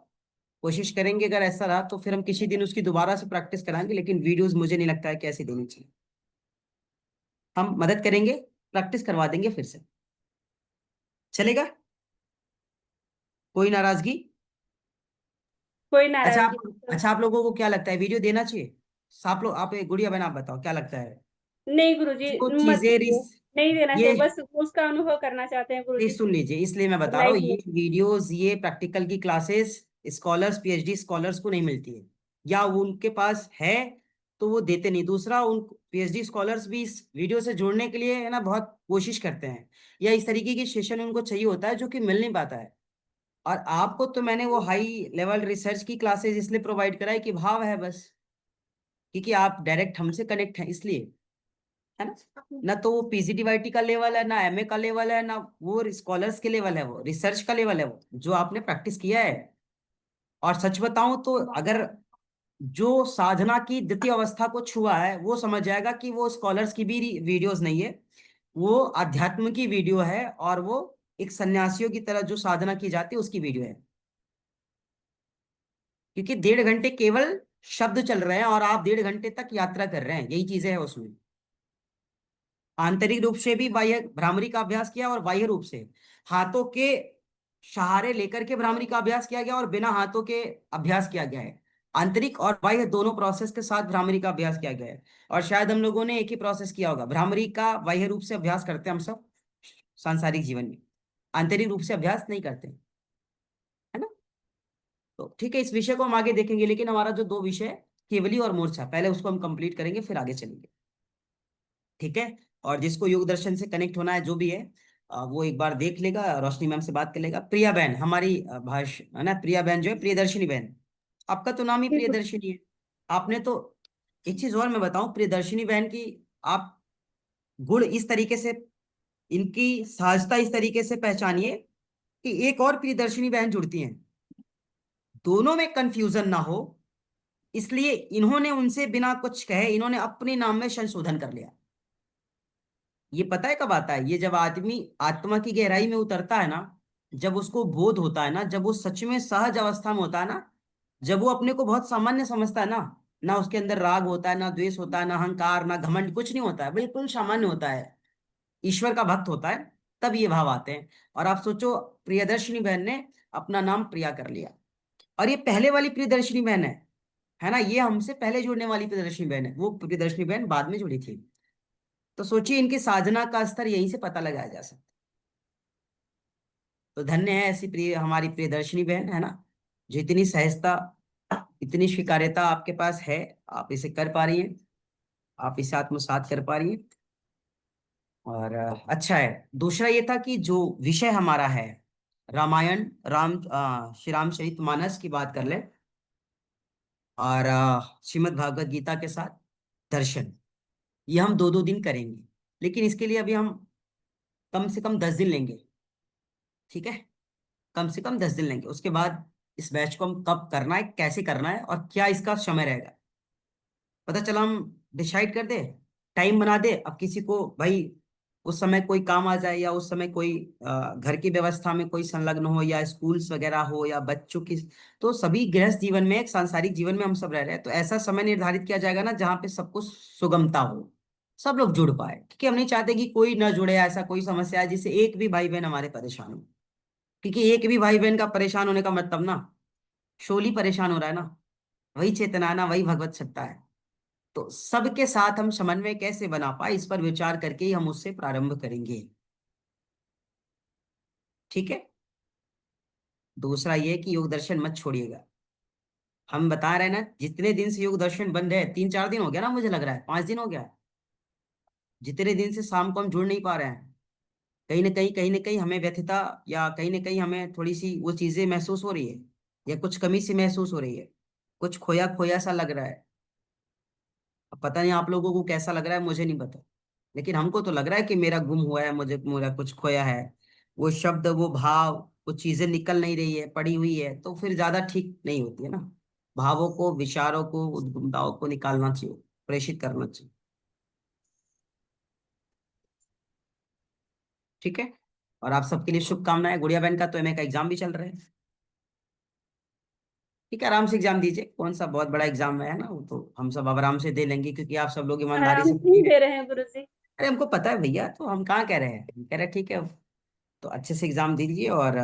कोशिश करेंगे। अगर ऐसा रहा तो फिर हम किसी दिन उसकी दोबारा से प्रैक्टिस कराएंगे, लेकिन वीडियोस मुझे नहीं लगता है कि ऐसे देनी चाहिए। हम मदद करेंगे, प्रैक्टिस करवा देंगे फिर से, चलेगा? कोई नाराजगी? कोई अच्छा नाराजगी आप नहीं सर। अच्छा आप लोगों को क्या लगता है, वीडियो देना चाहिए? आप लोग, आप गुड़िया बहन आप बताओ क्या लगता है? नहीं गुरुजी, जो मत चीजें दीजिए। नहीं देना ये चाहिए, बस उसका अनुभव करना चाहते हैं गुरुजी। प्लीज सुन लीजिए, इसलिए मैं बता रहा हूँ, लाइव में। ये वीडियोस ये प्रैक्टिकल की क्लासेस स्कॉलर्स पीएचडी स्कॉलर्स को नहीं मिलती है, या वो उनके पास है तो वो देते नहीं। दूसरा, उन पीएचडी स्कॉलर्स भी इस वीडियो से जुड़ने के लिए है ना बहुत कोशिश करते हैं, या इस तरीके की सेशन उनको चाहिए होता है जो कि मिल नहीं पाता है। और आपको तो मैंने वो हाई लेवल रिसर्च की क्लासेस इसलिए प्रोवाइड कराई कि भाव है बस, क्योंकि आप डायरेक्ट हमसे कनेक्ट हैं इसलिए, है ना। ना तो वो पीजीटीवाईटी का लेवल है, ना एमए का लेवल है, ना वो स्कॉलर्स के लेवल है, वो रिसर्च का लेवल है, वो जो आपने प्रैक्टिस किया है। और सच बताऊं तो अगर जो साधना की द्वितीय अवस्था को छुआ है वो समझ जाएगा कि वो स्कॉलर्स की भी वीडियोस नहीं है, वो अध्यात्म की वीडियो है, और वो एक सन्यासियों की तरह जो साधना की जाती है उसकी वीडियो है। क्योंकि 1.5 घंटे केवल शब्द चल रहे हैं और आप 1.5 घंटे तक यात्रा कर रहे हैं, यही चीजें हैं उसमें। आंतरिक रूप से भी बाह्य भ्रामरी का अभ्यास किया और बाह्य रूप से हाथों के सहारे लेकर के भ्रामरी का अभ्यास किया गया और बिना हाथों के अभ्यास किया गया है। आंतरिक और बाह्य दोनों प्रोसेस के साथ भ्रामरी का अभ्यास किया गया है। और शायद हम लोगों ने एक ही प्रोसेस किया होगा, भ्रामरी का बाह्य रूप से अभ्यास करते हैं हम सब सांसारिक जीवन में, आंतरिक रूप से अभ्यास नहीं करते, है ना। तो ठीक है, इस विषय को हम आगे देखेंगे, लेकिन हमारा जो 2 विषय है, केवली और मूर्छा, पहले उसको हम कंप्लीट करेंगे फिर आगे चलेंगे। ठीक है। और जिसको योग दर्शन से कनेक्ट होना है जो भी है, वो एक बार देख लेगा, रोशनी मैम से बात कर लेगा। प्रिया बहन हमारी है ना, प्रिया बहन जो है प्रियदर्शिनी बहन, आपका तो नाम ही जी प्रियदर्शिनी है। आपने तो एक चीज और मैं बताऊं प्रियदर्शिनी बहन की, आप गुण इस तरीके से, इनकी सहजता इस तरीके से पहचानिए कि एक और प्रियदर्शिनी बहन जुड़ती हैं, दोनों में कंफ्यूजन ना हो, इसलिए इन्होंने उनसे बिना कुछ कहे इन्होंने अपने नाम में संशोधन कर लिया। ये पता है कब आता है? ये जब आदमी आत्मा की गहराई में उतरता है ना, जब उसको बोध होता है ना, जब वो सच में सहज अवस्था में होता है ना, जब वो अपने को बहुत सामान्य समझता है ना, ना उसके अंदर राग होता है, ना द्वेष होता है, ना अहंकार, ना घमंड, कुछ नहीं होता है, बिल्कुल सामान्य होता है, ईश्वर का भक्त होता है, तब ये भाव आते हैं। और आप सोचो, प्रियदर्शिनी बहन ने अपना नाम प्रिया कर लिया, और ये पहले वाली प्रियदर्शिनी बहन है ना, ये हमसे पहले जुड़ने वाली प्रियदर्शिनी बहन है, वो प्रियदर्शिनी बहन बाद में जुड़ी थी। तो सोचिए इनकी साधना का स्तर यहीं से पता लगाया जा सकता है। तो धन्य है ऐसी प्रिय हमारी प्रियदर्शिनी बहन, है ना, जो इतनी सहजता, इतनी स्वीकार्यता आपके पास है, आप इसे कर पा रही हैं, आप इसे आत्मसात कर पा रही हैं। और अच्छा है। दूसरा ये था कि जो विषय हमारा है, रामायण, श्री रामचरितमानस की बात कर ले, और श्रीमद् भागवत गीता के साथ दर्शन, ये हम 2-2 दिन करेंगे, लेकिन इसके लिए अभी हम कम से कम 10 दिन लेंगे, ठीक है, कम से कम 10 दिन लेंगे। उसके बाद इस बैच को हम कब करना है, कैसे करना है, और क्या इसका समय रहेगा, पता चला, हम डिसाइड कर दे, टाइम बना दे। अब किसी को भाई उस समय कोई काम आ जाए, या उस समय कोई घर की व्यवस्था में कोई संलग्न हो, या स्कूल्स वगैरह हो, या बच्चों की, तो सभी गृहस्थ जीवन में, एक सांसारिक जीवन में हम सब रह रहे हैं, तो ऐसा समय निर्धारित किया जाएगा ना जहाँ पे सबको सुगमता हो, सब लोग जुड़ पाए, क्योंकि हम नहीं चाहते कि कोई ना जुड़े, ऐसा कोई समस्या है जिससे एक भी भाई बहन हमारे परेशान हो, क्योंकि एक भी भाई बहन का परेशान होने का मतलब ना, शोली परेशान हो रहा है ना, वही चेतना है ना, वही भगवत सत्ता है। तो सबके साथ हम समन्वय कैसे बना पाए, इस पर विचार करके ही हम उससे प्रारंभ करेंगे, ठीक है। दूसरा ये कि योग दर्शन मत छोड़िएगा। हम बता रहे हैं ना, जितने दिन से योग दर्शन बंद है, 3-4 दिन हो गया ना, मुझे लग रहा है 5 दिन हो गया है, जितने दिन से शाम को हम जुड़ नहीं पा रहे हैं, कहीं ना कहीं हमें व्यथता, या कहीं ना कहीं हमें थोड़ी सी वो चीजें महसूस हो रही है, या कुछ कमी सी महसूस हो रही है, कुछ खोया खोया सा लग रहा है। अब पता नहीं आप लोगों को कैसा लग रहा है, मुझे नहीं पता, लेकिन हमको तो लग रहा है कि मेरा गुम हुआ है, मुझे मेरा कुछ खोया है, वो शब्द, वो भाव, वो चीजें निकल नहीं रही है, पड़ी हुई है, तो फिर ज्यादा ठीक नहीं होती है ना। भावों को, विचारों को, उद्गमताओं को निकालना चाहिए, प्रेषित करना चाहिए, ठीक है। और आप सबके लिए शुभकामनाएं। गुड़िया बहन का तो एमए का एग्जाम भी चल रहा है, ठीक है, आराम से एग्जाम दीजिए, कौन सा बहुत बड़ा एग्जाम है ना, वो तो हम सब अब आराम से दे लेंगे, क्योंकि आप सब लोग ईमानदारी आराम से से ही पढ़िए। दे रहे हैं गुरुजी। अरे हमको पता है भैया, तो हम कहाँ कह रहे हैं, हम कह रहे हैं ठीक है, तो अच्छे से एग्जाम दीजिए। और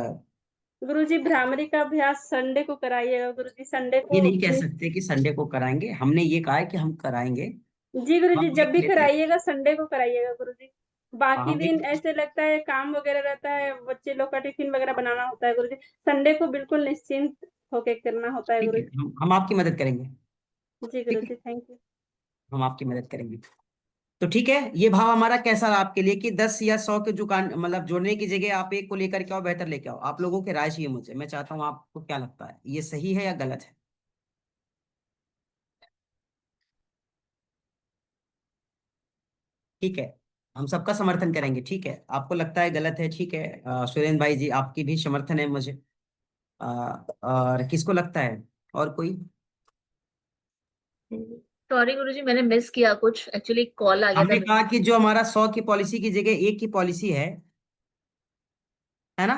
गुरुजी भ्रामरी का अभ्यास संडे को कराइएगा गुरुजी, संडे ये को। नहीं कह सकते कि संडे को कराएंगे, हमने ये कहा है कि हम कराएंगे, जी गुरुजी, हम जब देख भी लेते हैं। कराइएगा संडे को कराइएगा गुरुजी। हाँ, बाकी हम दिन देख, ऐसे लगता है काम वगैरह रहता है, बच्चे लोग का टिफिन वगैरह बनाना होता है गुरुजी। संडे को बिल्कुल निश्चिंत होके करना होता है ठीक है, गुरुजी। हम आपकी मदद करेंगे, जी ठीक है, गुरुजी, थैंक यू। हम आपकी मदद करेंगे। तो ठीक है, ये भाव हमारा कैसा रहा आपके लिए, कि 10 या 100 के दुकान मतलब जोड़ने की जगह आप एक को लेकर के आओ, बेहतर लेके आओ। आप लोगों की राय चाहिए मुझे, मैं चाहता हूँ, आपको क्या लगता है, ये सही है या गलत है? ठीक है, हम सबका समर्थन करेंगे, ठीक है। आपको लगता है गलत है, ठीक है, सुरेंद्र भाई जी आपकी भी समर्थन है मुझे, अ, और किसको लगता है, और कोई? सॉरी गुरुजी, मैंने मिस किया कुछ, एक्चुअली कॉल आ गया था हमने मेरे। कहा कि जो हमारा 100 की पॉलिसी की जगह एक की पॉलिसी है ना,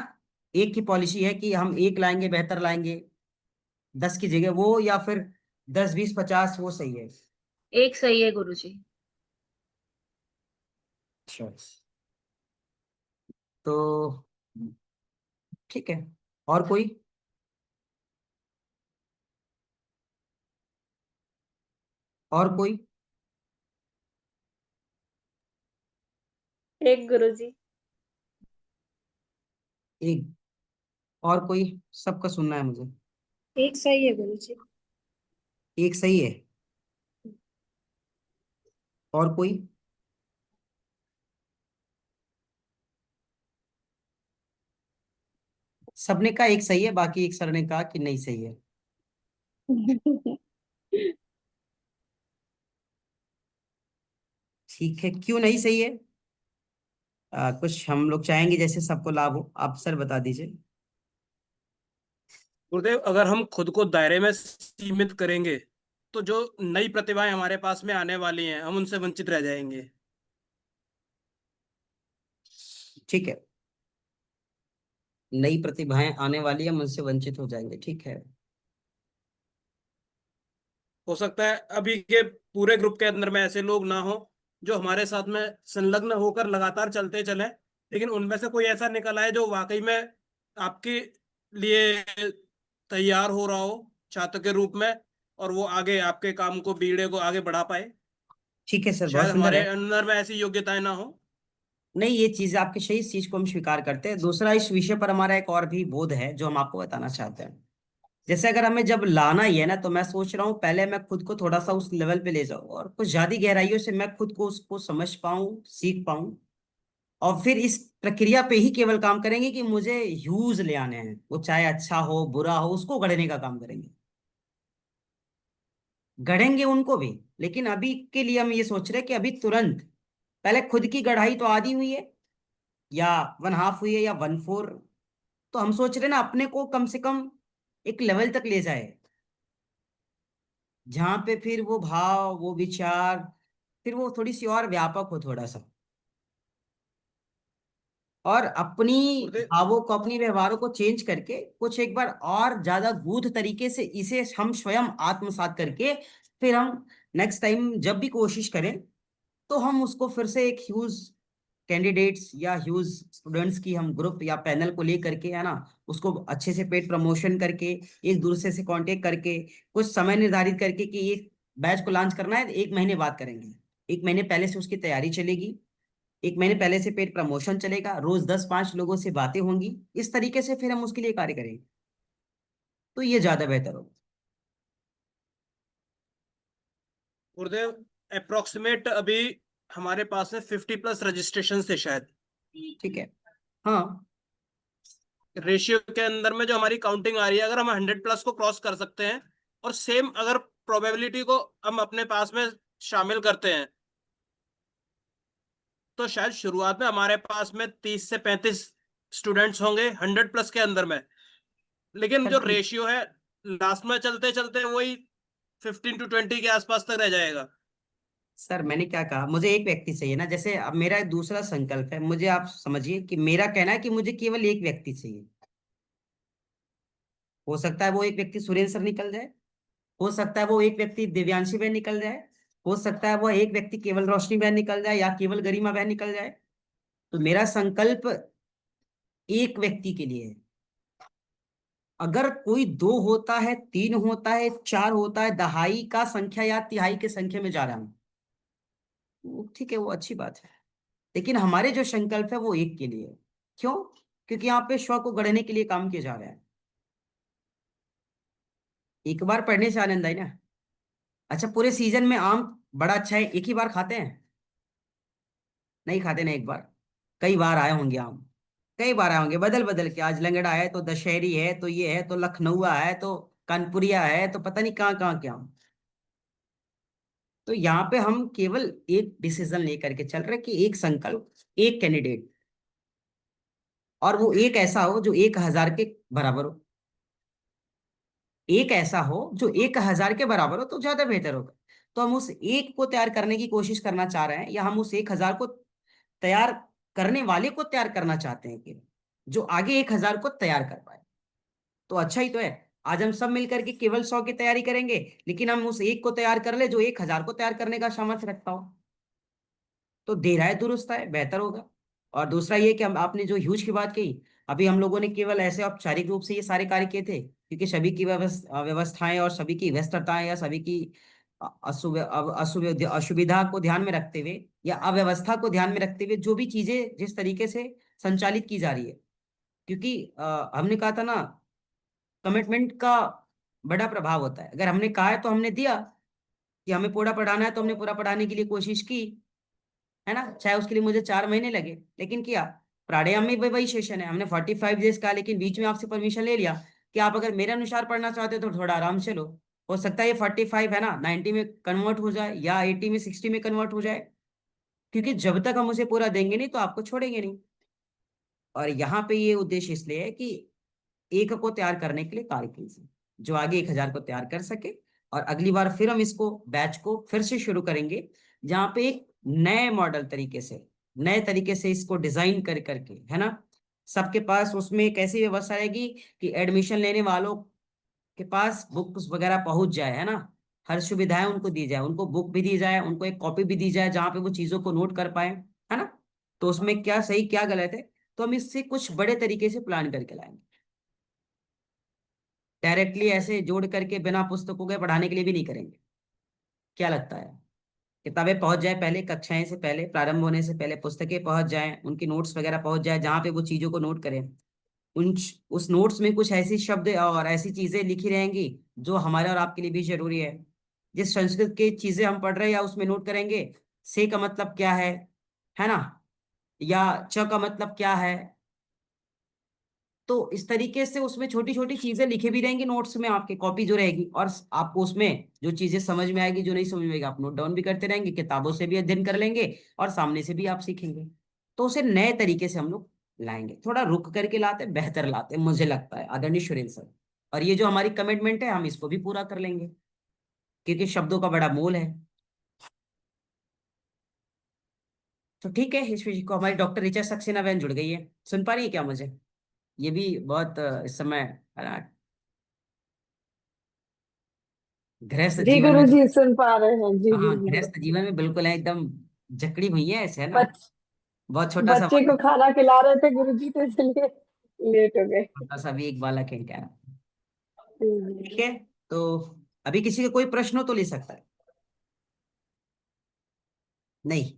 एक की पॉलिसी है कि हम एक लाएंगे, बेहतर लाएंगे, 10 की जगह वो, या फिर 10, 20, 50, वो सही है? एक सही है गुरुजी। अच्छा, तो ठीक है, और कोई? और कोई? एक गुरुजी। एक, और कोई? सबका सुनना है मुझे। एक सही है गुरुजी। एक सही है, और कोई? सबने कहा एक सही है, बाकी एक सर ने कहा कि नहीं सही है। ठीक है, क्यों नहीं सही है? कुछ हम लोग चाहेंगे जैसे सबको लाभ हो, आप सर बता दीजिए। गुरुदेव, अगर हम खुद को दायरे में सीमित करेंगे तो जो नई प्रतिभाएं हमारे पास में आने वाली हैं हम उनसे वंचित रह जाएंगे। ठीक है, नई प्रतिभाएं आने वाली है, हम उनसे वंचित हो जाएंगे, ठीक है। हो सकता है अभी के पूरे ग्रुप के अंदर में ऐसे लोग ना हो जो हमारे साथ में संलग्न होकर लगातार चलते चले, लेकिन उनमें से कोई ऐसा निकल आए जो वाकई में आपके लिए तैयार हो रहा हो छात्र के रूप में, और वो आगे आपके काम को, बीड़े को आगे बढ़ा पाए। ठीक है सर, बहुत शायद सुंदर हमारे है। अंदर में ऐसी योग्यताएं ना हो। नहीं, ये चीज आपकी सही, इस चीज को हम स्वीकार करते हैं। दूसरा, इस विषय पर हमारा एक और भी बोध है जो हम आपको बताना चाहते हैं। जैसे अगर हमें जब लाना ही है ना, तो मैं सोच रहा हूँ पहले मैं खुद को थोड़ा सा उस लेवल पे ले जाऊँ और कुछ ज्यादा गहराइयों से मैं खुद को उसको समझ पाऊँ, सीख पाऊँ, और फिर इस प्रक्रिया पे ही केवल काम करेंगे कि मुझे ह्यूज ले आने हैं, वो चाहे अच्छा हो बुरा हो, उसको गढ़ने का काम करेंगे। गढ़ेंगे उनको भी, लेकिन अभी के लिए हम ये सोच रहे हैं कि अभी तुरंत पहले खुद की गढ़ाई तो आधी हुई है, या 1/2 हुई है, या 1/4। तो हम सोच रहे हैं ना अपने को कम से कम एक लेवल तक ले जाए, जहां पे फिर वो भाव, वो विचार, फिर वो थोड़ी सी और व्यापक हो थोड़ा सा, और अपनी गुरुदेव, भावों को, अपनी व्यवहारों को चेंज करके कुछ एक बार और ज्यादा गूढ़ तरीके से इसे हम स्वयं आत्मसात करके फिर हम नेक्स्ट टाइम जब भी कोशिश करें तो हम उसको फिर से एक ह्यूज कैंडिडेट्स या ह्यूज स्टूडेंट्स की हम ग्रुप या पैनल को लेकर के, है ना, उसको अच्छे से पेड प्रमोशन करके, एक दूसरे से कांटेक्ट करके, कुछ समय निर्धारित करके कि एक बैच को लॉन्च करना है, 1 महीने बाद करेंगे। 1 महीने पहले से उसकी तैयारी चलेगी, 1 महीने पहले से पेड प्रमोशन चलेगा, रोज 10-5 लोगों से बातें होंगी, इस तरीके से फिर हम उसके लिए कार्य करेंगे, तो ये ज्यादा बेहतर होगा। गुरुदेव, अप्रोक्सीमेट अभी हमारे पास में 50+ रजिस्ट्रेशन थे शायद। ठीक है। हाँ। रेशियो के अंदर में जो हमारी काउंटिंग आ रही है, अगर हम 100+ को क्रॉस कर सकते हैं और सेम अगर प्रोबेबिलिटी को हम अपने पास में शामिल करते हैं, तो शायद शुरुआत में हमारे पास में 30 से 35 स्टूडेंट्स होंगे 100+ के अंदर में, लेकिन जो सर ठीक। रेशियो है लास्ट में चलते चलते वही 15 to 20 के आसपास तक रह जाएगा। सर मैंने क्या कहा, मुझे एक व्यक्ति चाहिए ना, जैसे अब मेरा एक दूसरा संकल्प है, मुझे आप समझिए कि मेरा कहना है कि मुझे केवल एक व्यक्ति चाहिए। हो सकता है वो एक व्यक्ति सुरेंद्र सर निकल जाए, हो सकता है वो एक व्यक्ति दिव्यांशी बहन निकल जाए, हो सकता है वो एक व्यक्ति केवल रोशनी बहन निकल जाए, या केवल गरिमा बहन निकल जाए। तो मेरा संकल्प एक व्यक्ति के लिए है। अगर कोई 2 होता है, 3 होता है, 4 होता है, दहाई का संख्या या तिहाई के संख्या में जा रहा हूं, वो ठीक है, वो अच्छी बात है, लेकिन हमारे जो संकल्प है वो एक के लिए है। क्यों? क्योंकि यहाँ पे स्व को गढ़ने के लिए काम किया जा रहा है। एक बार पढ़ने से आनंद आई ना। अच्छा, पूरे सीजन में आम बड़ा अच्छा है, एक ही बार खाते हैं? नहीं खाते ना, एक बार, कई बार आए होंगे आम, कई बार आए होंगे बदल बदल के। आज लंगड़ा है तो दशहरी है, तो ये है तो लखनऊआ है, तो कानपुरिया है, तो पता नहीं कहाँ कहाँ के आम। तो यहाँ पे हम केवल एक डिसीजन लेकर के चल रहे कि एक संकल्प, एक कैंडिडेट, और वो एक ऐसा हो जो 1,000 के बराबर हो। एक ऐसा हो जो 1,000 के बराबर हो तो ज्यादा बेहतर होगा। तो हम उस एक को तैयार करने की कोशिश करना चाह रहे हैं, या हम उस 1,000 को तैयार करने वाले को तैयार करना चाहते हैं कि जो आगे 1,000 को तैयार कर पाए। तो अच्छा ही तो है, आज हम सब मिलकर के केवल 100 की तैयारी करेंगे, लेकिन हम उस एक को तैयार कर ले जो 1,000 को तैयार करने का सामर्थ्य रखता हो, तो देर है दुरुस्त है, बेहतर होगा। और दूसरा ये कि हम, आपने जो ह्यूज की बात कही, अभी हम लोगों ने केवल ऐसे औपचारिक रूप से ये सारे कार्य किए थे क्योंकि सभी की व्यवस्थाएं और सभी की व्यस्तताएं या सभी की असुविधा को ध्यान में रखते हुए या अव्यवस्था को ध्यान में रखते हुए जो भी चीजें जिस तरीके से संचालित की जा रही है, क्योंकि हमने कहा था ना, कमिटमेंट का बड़ा प्रभाव होता है। अगर हमने कहा है तो हमने दिया, कि हमें पूरा पढ़ाना है तो हमने पूरा पढ़ाने के लिए कोशिश की, है ना, चाहे उसके लिए मुझे 4 महीने लगे, लेकिन किया। प्राणायाम में भी वही सेशन है, हमने 45 डेज का, लेकिन बीच में आपसे परमिशन ले लिया कि आप अगर मेरे अनुसार पढ़ना चाहते हो तो थोड़ा आराम से लो। हो सकता है ये 45 है ना 90 में कन्वर्ट हो जाए, या 80 में 60 में कन्वर्ट हो जाए, क्योंकि जब तक हम उसे पूरा देंगे नहीं तो आपको छोड़ेंगे नहीं। और यहाँ पे ये उद्देश्य इसलिए है कि एक को तैयार करने के लिए कार्य कीजिए, जो आगे 1000 को तैयार कर सके। और अगली बार फिर हम इसको बैच को फिर से शुरू करेंगे, जहाँ पे एक नए मॉडल तरीके से, नए तरीके से इसको डिजाइन कर करके, है ना, सबके पास उसमें एक ऐसी व्यवस्था रहेगी कि एडमिशन लेने वालों के पास बुक्स वगैरह पहुंच जाए, है ना, हर सुविधाएं उनको दी जाए, उनको बुक भी दी जाए, उनको एक कॉपी भी दी जाए जहाँ पे वो चीजों को नोट कर पाए, है ना। तो उसमें क्या सही क्या गलत है, तो हम इससे कुछ बड़े तरीके से प्लान करके लाएंगे। डायरेक्टली ऐसे जोड़ करके बिना पुस्तकों के पढ़ाने के लिए भी नहीं करेंगे। क्या लगता है? किताबें पहुंच जाए पहले, कक्षाएं से पहले, प्रारंभ होने से पहले पुस्तकें पहुंच जाएं, उनकी नोट्स वगैरह पहुंच जाए जहाँ पे वो चीजों को नोट करें। उन उस नोट्स में कुछ ऐसी शब्द और ऐसी चीजें लिखी रहेंगी जो हमारे और आपके लिए भी जरूरी है। जिस संस्कृत की चीजें हम पढ़ रहे हैं या उसमें नोट करेंगे, से का मतलब क्या है ना, या च का मतलब क्या है। तो इस तरीके से उसमें छोटी छोटी चीजें लिखी भी रहेंगी नोट्स में, आपकी कॉपी जो रहेगी, और आपको उसमें जो चीजें समझ में आएगी, जो नहीं समझ में आएगी, आप नोट डाउन भी करते रहेंगे, किताबों से भी अध्ययन कर लेंगे और सामने से भी आप सीखेंगे। तो उसे नए तरीके से हम लोग लाएंगे, थोड़ा रुक करके लाते बेहतर लाते, मुझे लगता है आदरणीय सुरेंद्र सर। और ये जो हमारी कमिटमेंट है हम इसको भी पूरा कर लेंगे, क्योंकि शब्दों का बड़ा मोल है। तो ठीक है, इस विषय को हमारी डॉक्टर ऋचा सक्सेना बहन जुड़ गई है, सुन पा रही है क्या मुझे? ये भी बहुत इस समय गृहस्थ जी जीवन में, गुरुजी सुन पा रहे हैं, जी हाँ गुरुजी। गृहस्थ जीवन में बिल्कुल है, एकदम जकड़ी हुई है ऐसे, है ना। बच बहुत छोटा सा बच्चे को खाना खिला रहे थे गुरुजी, तो इसलिए लेट हो गए। छोटा सा भी एक बालक है क्या? ठीक हम्म। है। तो अभी किसी का कोई प्रश्न हो तो ले सकता है? नहीं?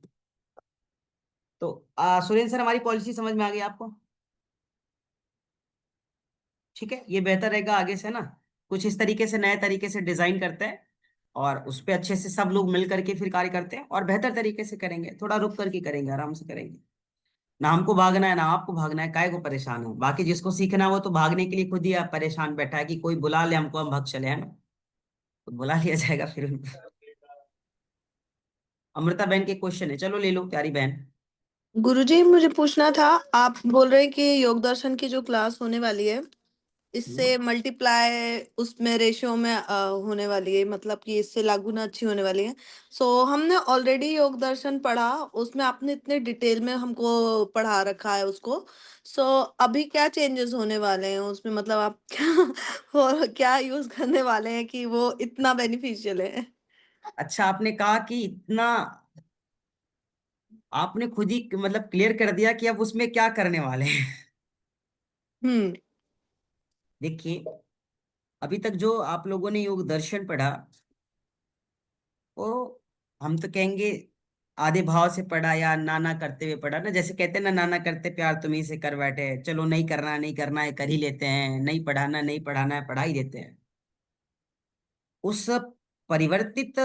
तो सुरेंद्र सर, हमारी पॉलिसी समझ में आ गई आपको? ठीक है, ये बेहतर रहेगा आगे से ना, कुछ इस तरीके से नए तरीके से डिजाइन करते हैं और उस पर अच्छे से सब लोग मिल करके फिर कार्य करते हैं और बेहतर तरीके से करेंगे, थोड़ा रुक करके करेंगे, आराम से करेंगे। ना हमको भागना है ना आपको भागना है, काय को परेशान हो, बाकी जिसको सीखना है वो तो भागने के लिए खुद ही आप परेशान बैठा है कि कोई बुला ले हमको, हम भाग चले, है ना। तो बुला लिया जाएगा फिर उनको। अमृता बहन के क्वेश्चन है, चलो ले लो प्यारी बहन। गुरुजी मुझे पूछना था, आप बोल रहे हैं कि योग दर्शन की जो क्लास होने वाली है, इससे मल्टीप्लाई उसमें रेशियो में होने वाली है, मतलब कि इससे लागुना अच्छी होने वाली है। सो हमने ऑलरेडी योग दर्शन पढ़ा, उसमें आपने इतने डिटेल में हमको पढ़ा रखा है उसको। सो अभी क्या चेंजेस होने वाले हैं उसमें, मतलब आप क्या और क्या यूज करने वाले हैं कि वो इतना बेनिफिशियल है? अच्छा, आपने कहा कि इतना, आपने खुद ही मतलब क्लियर कर दिया कि अब उसमें क्या करने वाले हैं। हम्म। देखिए, अभी तक जो आप लोगों ने योग दर्शन पढ़ा, वो हम तो कहेंगे आधे भाव से पढ़ा या नाना करते हुए पढ़ा ना, जैसे कहते हैं ना, नाना करते प्यार तुम्ही से कर बैठे, चलो नहीं करना है नहीं करना है कर ही लेते हैं, नहीं पढ़ाना नहीं पढ़ाना है पढ़ा ही देते हैं। उस परिवर्तित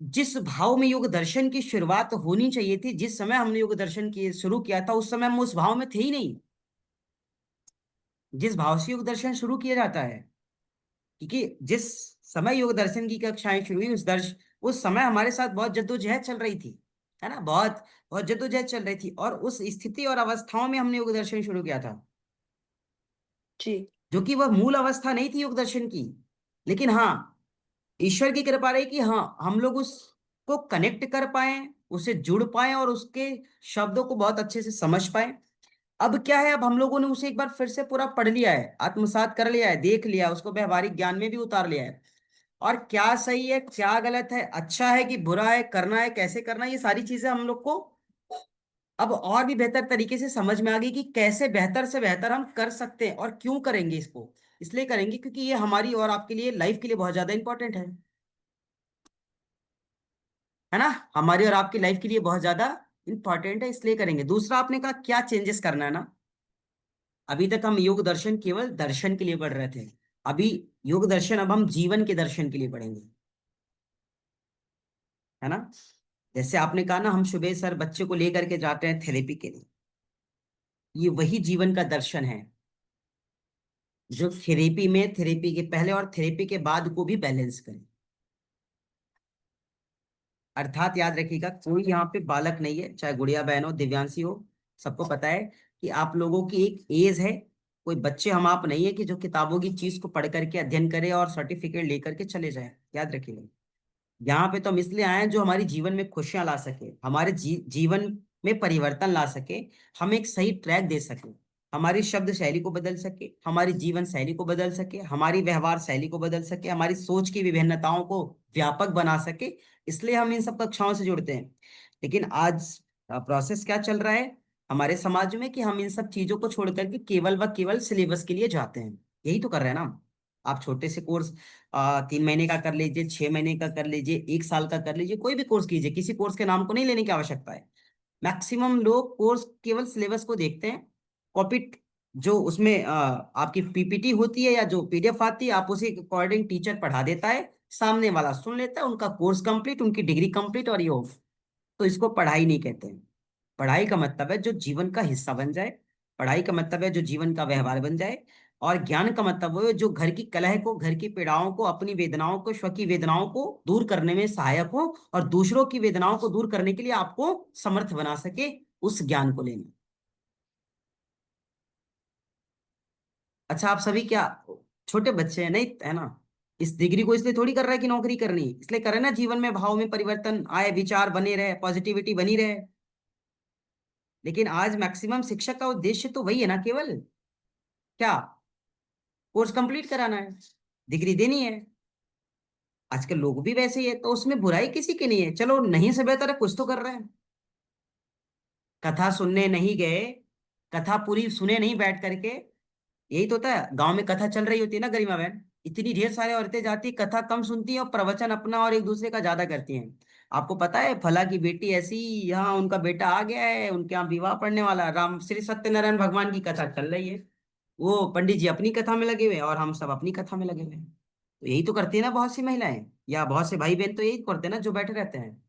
जिस भाव में योग दर्शन की शुरुआत होनी चाहिए थी, जिस समय हमने योग दर्शन की शुरू किया था, उस समय हम उस भाव में थे ही नहीं, जिस भाव से योग दर्शन शुरू किया जाता है। क्योंकि जिस समय योग दर्शन की कक्षाएं शुरू हुई, उस समय हमारे साथ बहुत जद्दोजहद चल रही थी, है ना, बहुत बहुत जद्दोजहद चल रही थी, और उस स्थिति और अवस्थाओं में हमने योग दर्शन शुरू किया था, जी। जो कि वह मूल अवस्था नहीं थी योग दर्शन की। लेकिन हाँ, ईश्वर की कृपा रही कि हाँ हम लोग उसको कनेक्ट कर पाए, उसे जुड़ पाए और उसके शब्दों को बहुत अच्छे से समझ पाए। अब क्या है, अब हम लोगों ने उसे एक बार फिर से पूरा पढ़ लिया है, आत्मसात कर लिया है, देख लिया, उसको व्यवहारिक ज्ञान में भी उतार लिया है। और क्या सही है क्या गलत है, अच्छा है कि बुरा है, करना है कैसे करना है, ये सारी चीजें हम लोग को अब और भी बेहतर तरीके से समझ में आ गई कि कैसे बेहतर से बेहतर हम कर सकते हैं और क्यों करेंगे इसको। इसलिए करेंगे क्योंकि ये हमारी और आपके लिए लाइफ के लिए बहुत ज्यादा इंपॉर्टेंट है ना, हमारी और आपकी लाइफ के लिए बहुत ज्यादा इंपॉर्टेंट है, इसलिए करेंगे। दूसरा, आपने कहा क्या चेंजेस करना है ना, अभी तक हम योग दर्शन केवल दर्शन के लिए पढ़ रहे थे, अभी योग दर्शन अब हम जीवन के दर्शन के लिए पढ़ेंगे, है ना। जैसे आपने कहा ना, हम सुबह सर बच्चे को लेकर के जाते हैं थेरेपी के लिए, ये वही जीवन का दर्शन है जो थेरेपी में थेरेपी के पहले और थेरेपी के बाद को भी बैलेंस करे, अर्थात याद रखिएगा, कोई यहाँ पे बालक नहीं है, चाहे गुड़िया बहन हो, दिव्यांशी हो, सबको पता है कि आप लोगों की एक एज है। कोई बच्चे हम आप नहीं है कि जो किताबों की चीज को पढ़ करके अध्ययन करे और सर्टिफिकेट लेकर के चले जाए। याद रखिएगा, यहाँ पे तो हम इसलिए आए हैं जो हमारे जीवन में खुशियां ला सके, हमारे जीवन में परिवर्तन ला सके, हम एक सही ट्रैक दे सके, हमारी शब्द शैली को बदल सके, हमारी जीवन शैली को बदल सके, हमारी व्यवहार शैली को बदल सके, हमारी सोच की विभिन्नताओं को व्यापक बना सके। इसलिए हम इन सब कक्षाओं से जुड़ते हैं। लेकिन आज प्रोसेस क्या चल रहा है हमारे समाज में कि हम इन सब चीजों को छोड़ करके केवल व केवल सिलेबस के लिए जाते हैं। यही तो कर रहे हैं ना हम। आप छोटे से कोर्स 3 महीने का कर लीजिए, 6 महीने का कर लीजिए, 1 साल का कर लीजिए, कोई भी कोर्स कीजिए, किसी कोर्स के नाम को नहीं लेने की आवश्यकता है। मैक्सिमम लोग कोर्स केवल सिलेबस को देखते हैं। कॉपी जो उसमें आपकी पीपीटी होती है या जो पीडीएफ आती है, आप उसी के अकॉर्डिंग टीचर पढ़ा देता है, सामने वाला सुन लेता है, उनका कोर्स कंप्लीट, उनकी डिग्री कंप्लीट और ये ऑफ। तो इसको पढ़ाई नहीं कहते हैं। पढ़ाई का मतलब है जो जीवन का हिस्सा बन जाए, पढ़ाई का मतलब है जो जीवन का व्यवहार बन जाए, और ज्ञान का मतलब वो है जो घर की कलह को, घर की पीड़ाओं को, अपनी वेदनाओं को, स्व की वेदनाओं को दूर करने में सहायक हो और दूसरों की वेदनाओं को दूर करने के लिए आपको समर्थ बना सके उस ज्ञान को लेना। अच्छा, आप सभी क्या छोटे बच्चे हैं नहीं, है ना? इस डिग्री को इसलिए थोड़ी कर रहा है कि नौकरी करनी है, इसलिए कर रहे हैं ना जीवन में भाव में परिवर्तन आए, विचार बने रहे, पॉजिटिविटी बनी रहे। लेकिन आज मैक्सिमम शिक्षक का उद्देश्य तो वही है ना, केवल क्या कोर्स कंप्लीट कराना है, डिग्री देनी है। आजकल लोग भी वैसे ही है, तो उसमें बुराई किसी की नहीं है। चलो नहीं से बेहतर है कुछ तो कर रहे हैं। कथा सुनने नहीं गए, कथा पूरी सुने नहीं बैठ करके, यही तो होता है। गांव में कथा चल रही होती है ना गरिमा बहन, इतनी ढेर सारे औरतें जाती, कथा कम सुनती हैं और प्रवचन अपना और एक दूसरे का ज्यादा करती हैं। आपको पता है फला की बेटी ऐसी, यहाँ उनका बेटा आ गया है, उनके यहाँ विवाह पढ़ने वाला, राम श्री सत्यनारायण भगवान की कथा चल रही है, वो पंडित जी अपनी कथा में लगे हुए हैं और हम सब अपनी कथा में लगे हुए हैं। तो यही तो करती है ना बहुत सी महिलाएं, या बहुत से भाई बहन तो यही करते हैं ना जो बैठे रहते हैं।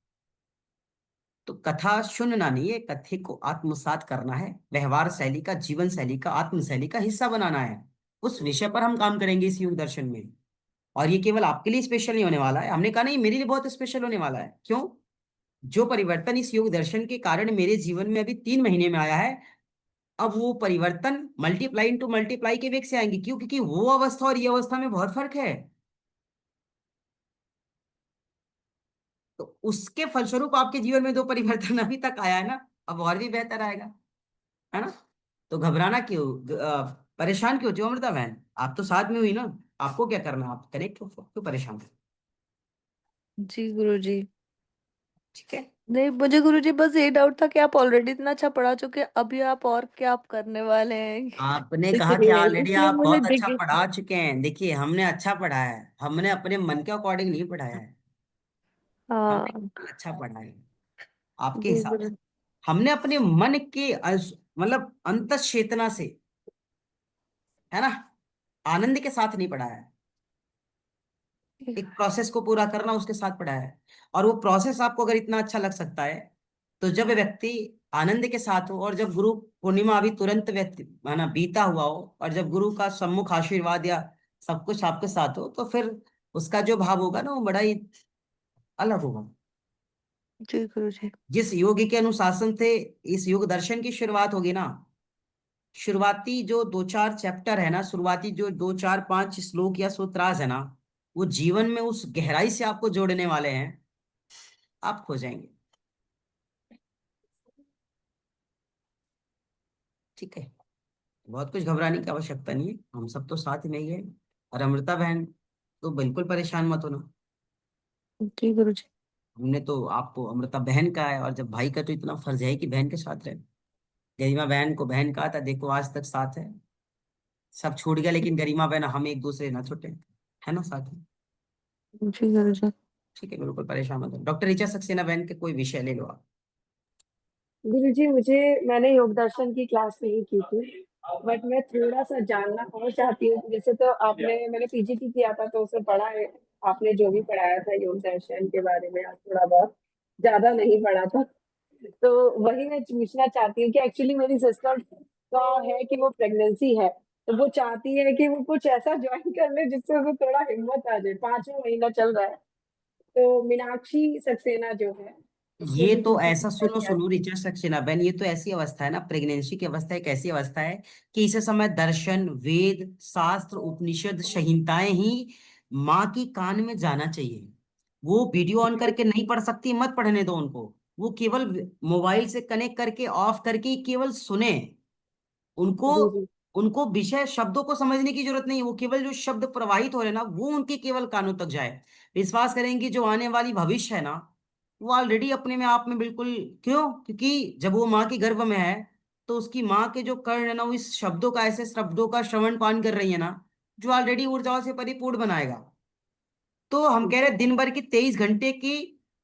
तो कथा सुनना नहीं है, कथे को आत्मसात करना है, व्यवहार शैली का, जीवन शैली का, आत्म शैली का हिस्सा बनाना है। उस विषय पर हम काम करेंगे इस युग दर्शन में। और ये केवल आपके लिए स्पेशल नहीं होने वाला है, हमने कहा नहीं मेरे लिए बहुत स्पेशल होने वाला है। क्यों? जो परिवर्तन इस योग दर्शन के कारण मेरे जीवन में अभी 3 महीने में आया है, अब वो परिवर्तन मल्टीप्लाई इंटू मल्टीप्लाई के वेग से आएंगे। क्यों? क्योंकि वो अवस्था और ये अवस्था में बहुत फर्क है। तो उसके फलस्वरूप आपके जीवन में 2 परिवर्तन अभी तक आया है ना, अब और भी बेहतर आएगा, है ना? तो घबराना क्यों, परेशान क्यों जो अमृता बहन? आप तो साथ में हुई ना, आपको क्या करना, आप कनेक्ट हो, क्यों परेशान हो? जी गुरुजी। ठीक है। नहीं, मुझे गुरुजी बस ये डाउट था कि आप ऑलरेडी इतना अच्छा पढ़ा चुके हैं, अभी आप और क्या आप करने वाले हैं? आपने कहा कि इसलिए ऑलरेडी इसलिए आप मुझे बहुत अच्छा डिग्री। पढ़ा चुके हैं। देखिए हमने अच्छा पढ़ा है, हमने अपने मन के अकॉर्डिंग नहीं पढ़ाया है, हमने हाँ। अच्छा पढ़ा है आपके जी हिसाब से। गुरु। हमने अपने मन के मतलब अंत चेतना से, है ना, आनंद के साथ नहीं पढ़ाया है। एक प्रोसेस को पूरा करना उसके साथ पढ़ाया है। और वो प्रोसेस आपको अगर इतना अच्छा लग सकता है, तो जब व्यक्ति आनंद के साथ हो और जब गुरु पूर्णिमा अभी तुरंत व्यक्ति है ना बीता हुआ हो, और जब गुरु का सम्मुख आशीर्वाद या सब कुछ आपके साथ हो, तो फिर उसका जो भाव होगा ना वो बड़ा ही अलग होगा। जी गुरुजी। जिस योगी के अनुशासन से इस योग दर्शन की शुरुआत होगी ना, शुरुआती जो 2-4 चैप्टर है ना, शुरुआती जो 2-4-5 श्लोक या सूत्रास है ना, वो जीवन में उस गहराई से आपको जोड़ने वाले हैं, आप खो जाएंगे। ठीक है, बहुत कुछ घबराने की आवश्यकता नहीं है, हम सब तो साथ में ही है। और अमृता बहन तो बिल्कुल परेशान मत होना। जी गुरुजी। हमने तो आपको अमृता बहन का है, और जब भाई का तो इतना फर्ज है कि बहन के साथ रहे। गरिमा बहन को बहन कहा था, देखो आज तक साथ है। सब छूट गया लेकिन गरिमा बहन हम एक दूसरे ना छूटे, है ना, साथ में। जी गुरुजी। ठीक है, बिल्कुल परेशान मत हो। डॉक्टर ऋचा सक्सेना बहन के कोई विषय ले लो आप। गुरुजी मैंने योग दर्शन की क्लास नहीं की थी, बट मैं थोड़ा सा जानना और चाहती हूँ। जैसे तो मैंने पीजीटी किया था तो उसमें पढ़ा है, आपने जो भी पढ़ाया था योग दर्शन के बारे में, आज थोड़ा बहुत, ज्यादा नहीं पढ़ा था। तो वही मैं पूछना चाहती हूँ कि एक्चुअली मेरी सिस्टर का है कि वो प्रेगनेंसी है, तो वो चाहती है कि वो कुछ ऐसा ज्वाइन कर ले जिससे उसे थोड़ा हिम्मत आ जाए। 5वां महीना चल रहा है, तो मीनाक्षी सक्सेना जो है उसने ये भी तो पीजीटी ऐसा, कर सुनो लिया सुनो है। ऋचा सक्सेना बहन, ये तो ऐसी अवस्था है ना, प्रेगनेंसी की अवस्था एक ऐसी अवस्था है कि इस समय दर्शन, वेद, शास्त्र, उपनिषद, संहिताएं ही माँ की कान में जाना चाहिए। वो वीडियो ऑन करके नहीं पढ़ सकती, मत पढ़ने दो उनको। वो केवल मोबाइल से कनेक्ट करके ऑफ करके केवल सुने। उनको जी जी उनको विषय शब्दों को समझने की जरूरत नहीं है, वो केवल जो शब्द प्रवाहित हो रहे हैं ना वो उनके केवल कानों तक जाए। विश्वास करेंगे जो आने वाली भविष्य है ना, वो ऑलरेडी अपने में आप में बिल्कुल। क्यों? क्योंकि जब वो माँ के गर्भ में है तो उसकी माँ के जो कर्ण है ना, वो इस शब्दों का, ऐसे शब्दों का श्रवण पान कर रही है ना, जो ऑलरेडी ऊर्जाओं से परिपूर्ण बनाएगा। तो हम कह रहे हैं दिन भर की 23 घंटे की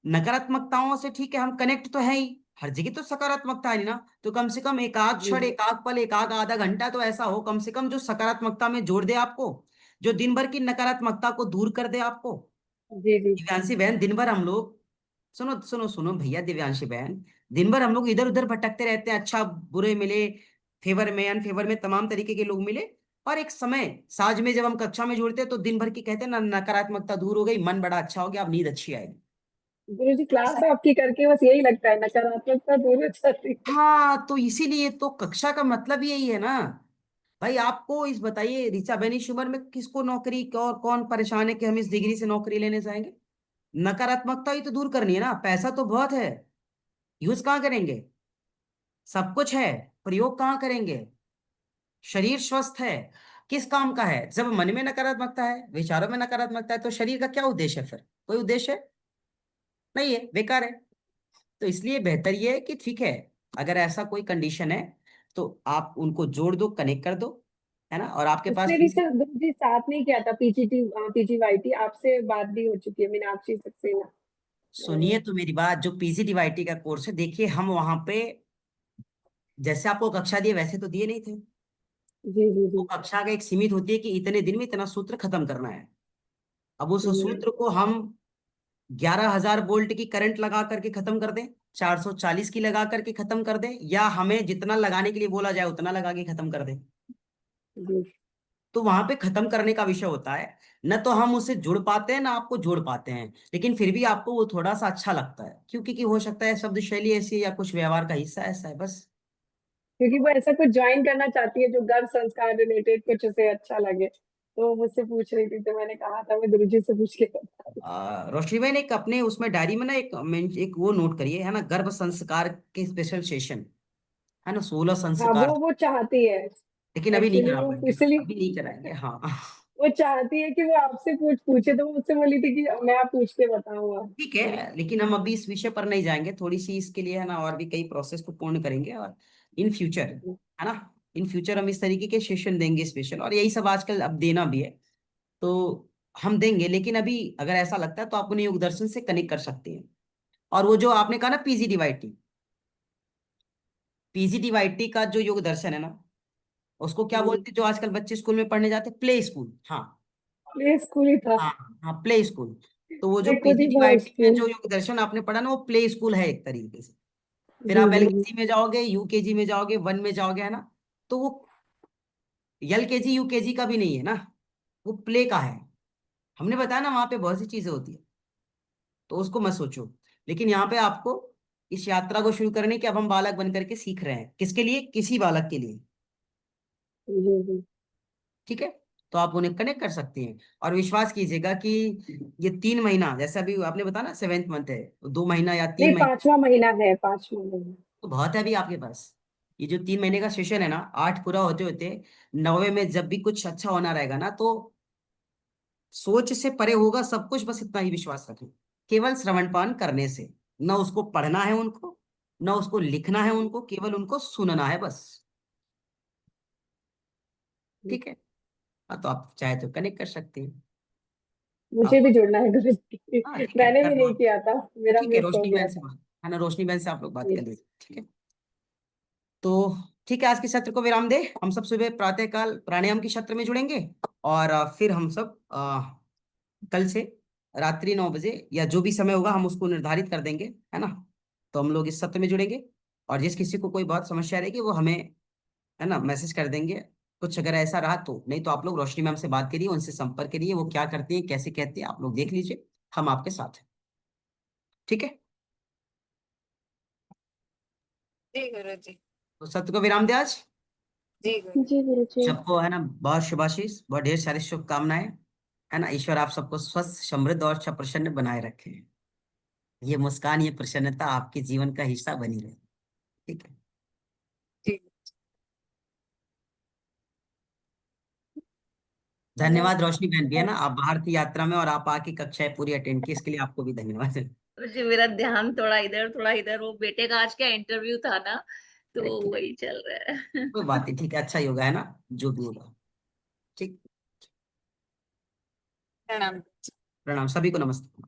नकारात्मकताओं से, ठीक है हम कनेक्ट तो है ही, हर जगह तो सकारात्मकता है नहीं ना, तो कम से कम एक आध जी क्षण, एक आध पल, एक आध आधा घंटा तो ऐसा हो कम से कम जो सकारात्मकता में जोड़ दे आपको, जो दिन भर की नकारात्मकता को दूर कर दे आपको। जी जी दिव्यांशी बहन, दिन भर हम लोग, सुनो सुनो सुनो भैया, दिव्यांशी बहन, दिन भर हम लोग इधर उधर भटकते रहते हैं, अच्छा बुरे मिले, फेवर में अनफेवर में तमाम तरीके के लोग मिले, और एक समय साँझ में जब हम कक्षा में जुड़ते हैं तो दिन भर की कहते हैं ना, नकारात्मकता दूर हो गई, मन बड़ा अच्छा हो गया, अब नींद अच्छी आएगी। गुरु जी, क्लास आपकी करके बस यही लगता है नकारात्मकता दूर हो जाती है। हाँ, तो इसीलिए तो कक्षा का मतलब यही है ना। भाई आपको इस बताइए, ऋचा बहन, इस उम्र में किसको नौकरी और कौन परेशान है कि हम इस डिग्री से नौकरी लेने जाएंगे? नकारात्मकता ही तो दूर करनी है ना, पैसा तो बहुत है, यूज कहाँ करेंगे? सब कुछ है, प्रयोग कहाँ करेंगे? शरीर स्वस्थ है, किस काम का है? जब मन में नकारात्मकता है, विचारों में नकारात्मकता है, तो शरीर का क्या उद्देश्य है फिर? कोई उद्देश्य है नहीं है, बेकार है। तो इसलिए बेहतर ये है कि ठीक है, अगर ऐसा कोई कंडीशन है तो आप उनको जोड़ दो, कनेक्ट कर दो, है ना, और आपके पास उसने भी सर गुरु जी साथ नहीं किया था, पीजीवाईटी आपसे बात भी हो चुकी है, मीनाक्षी सक्सेना। सुनिए तो मेरी बात, जो पीजीडीवाईटी का कोर्स है, देखिए हम वहां पे जैसे आपको कक्षा दिए वैसे तो दिए नहीं थे। जी जी वो जी कक्षा का एक सीमित होती है कि इतने दिन में इतना सूत्र खत्म करना है। अब उस जी सूत्र को हम 11,000 वोल्ट की करंट लगा करके खत्म कर दें, 440 की लगा करके खत्म कर दें, या हमें जितना लगाने के लिए बोला जाए उतना लगा के खत्म कर दें। जी तो वहां पे खत्म करने का विषय होता है। न तो हम उसे जुड़ पाते हैं ना आपको जोड़ पाते हैं, लेकिन फिर भी आपको वो थोड़ा सा अच्छा लगता है, क्योंकि कि हो सकता है शब्द शैली ऐसी है या कुछ व्यवहार का हिस्सा ऐसा है, बस। क्योंकि वो ऐसा कुछ ज्वाइन करना चाहती है जो गर्भ संस्कार रिलेटेड कुछ उसे अच्छा लगे, तो मुझसे पूछ रही थी, तो मैंने कहा था मैं गुरुजी से पूछ के बता दूं। रोशनी बहन, एक अपने उसमें डायरी में ना एक वो नोट करिए, है ना, गर्भ संस्कार के स्पेशल सेशन, है ना, 16 हाँ, संस्कार। वो चाहती है, लेकिन अभी नहीं एक्चुअली करा वो पाएंगे, इसलिए अभी नहीं कराएंगे, हाँ। वो चाहती है कि वो आपसे पूछे, तो वो मुझसे बोली थी कि मैं आप पूछ के बताऊंगा। ठीक है, लेकिन हम अभी इस विषय पर नहीं जाएंगे, थोड़ी सी इसके लिए, है ना, और भी कई प्रोसेस को पूर्ण करेंगे, और इन फ्यूचर, है ना, इन फ्यूचर हम इस तरीके के सेशन देंगे स्पेशल, और यही सब आजकल अब देना भी है, तो हम देंगे। लेकिन अभी अगर ऐसा लगता है तो आप उन्हें योग दर्शन से कनेक्ट कर सकते हैं। और वो जो आपने कहा ना पीजीडीवाईटी, पीजीडीवाईटी का जो योग दर्शन है ना, उसको क्या जी, बोलते हैं जो आजकल बच्चे स्कूल में पढ़ने जाते हैं? प्ले स्कूल, हाँ। प्ले स्कूल ही था। हाँ हाँ, प्ले स्कूल। तो वो जो मैं खुद ही पीजीडीवाईटी पहुंचती में हूँ। जो योग दर्शन आपने पढ़ा ना, वो प्ले स्कूल है एक तरीके से। फिर जी आप जी जी एलकेजी में जाओगे, यूकेजी में जाओगे, वन में जाओगे, है ना, तो वो एलकेजी यूकेजी का भी नहीं है ना, वो प्ले का है। हमने बताया ना वहां पे बहुत सी चीजें होती है, तो उसको मत सोचो। लेकिन यहाँ पे आपको इस यात्रा को शुरू करने की, अब हम बालक बन करके सीख रहे हैं, किसके लिए? किसी बालक के लिए, जी जी। ठीक है। तो आप उन्हें कनेक्ट कर सकते हैं, और विश्वास कीजिएगा कि ये 3 महीना, जैसे अभी आपने बताया ना 7th मंथ है, 2 महीना या नहीं, 3 महीना, 5वां महीना है, 5वां महीना। तो बहुत है अभी आपके पास। ये जो 3 महीने का सेशन है ना, 8 पूरा होते होते 9वें में जब भी कुछ अच्छा होना रहेगा ना, तो सोच से परे होगा सब कुछ, बस इतना ही विश्वास रखें। केवल श्रवण पान करने से, न उसको पढ़ना है उनको, न उसको लिखना है उनको, केवल उनको सुनना है बस, ठीक है। हाँ, तो आप चाहे तो कनेक्ट कर सकते हैं। मुझे आप, भी जुड़ना है गुरु जी। हाँ ठीक है, मैंने कर भी लो नहीं आप। किया था, मेरा ठीक है, मिस हो रोशनी बहन गया से था। बात, है ना, रोशनी बहन से आप लोग बात कर जी लीजिए, ठीक है। तो ठीक है, आज के सत्र को विराम दे, हम सब सुबह प्रातःकाल प्राणायाम के सत्र में जुड़ेंगे, और फिर हम सब कल से रात्रि 9 बजे या जो भी समय होगा हम उसको निर्धारित कर देंगे, है ना, तो हम लोग इस सत्र में जुड़ेंगे। और जिस किसी को कोई बहुत समस्या रहेगी वो हमें, है ना, मैसेज कर देंगे, कुछ अगर ऐसा रहा तो। नहीं तो आप लोग रोशनी मैम से बात करिए, उनसे संपर्क करिए, वो क्या करती हैं, कैसे कहती हैं, आप लोग देख लीजिए, हम आपके साथ हैं। ठीक है, जी गुरुजी। तो सत्य को विराम दे आज। जी गुरु। जी गुरुजी। सबको है ना बहुत शुभाशीष, बहुत ढेर सारी शुभकामनाएं, है ना। ईश्वर आप सबको स्वस्थ, समृद्ध और अच्छा प्रसन्न बनाए रखे। ये मुस्कान, ये प्रसन्नता आपके जीवन का हिस्सा बनी रहे। ठीक है, जी धन्यवाद रोशनी बहन भी, है ना। आप बाहर थी यात्रा में और आप आके कक्षाएं पूरी अटेंड की, इसके लिए आपको भी धन्यवाद। जी मेरा ध्यान थोड़ा इधर थोड़ा इधर, वो बेटे का आज का इंटरव्यू था ना, तो अरे ठीक, वही चल रहा है। कोई बात नहीं, ठीक है, अच्छा ही होगा, है ना, जो भी होगा। ठीक, प्रणाम। प्रणाम, सभी को नमस्ते।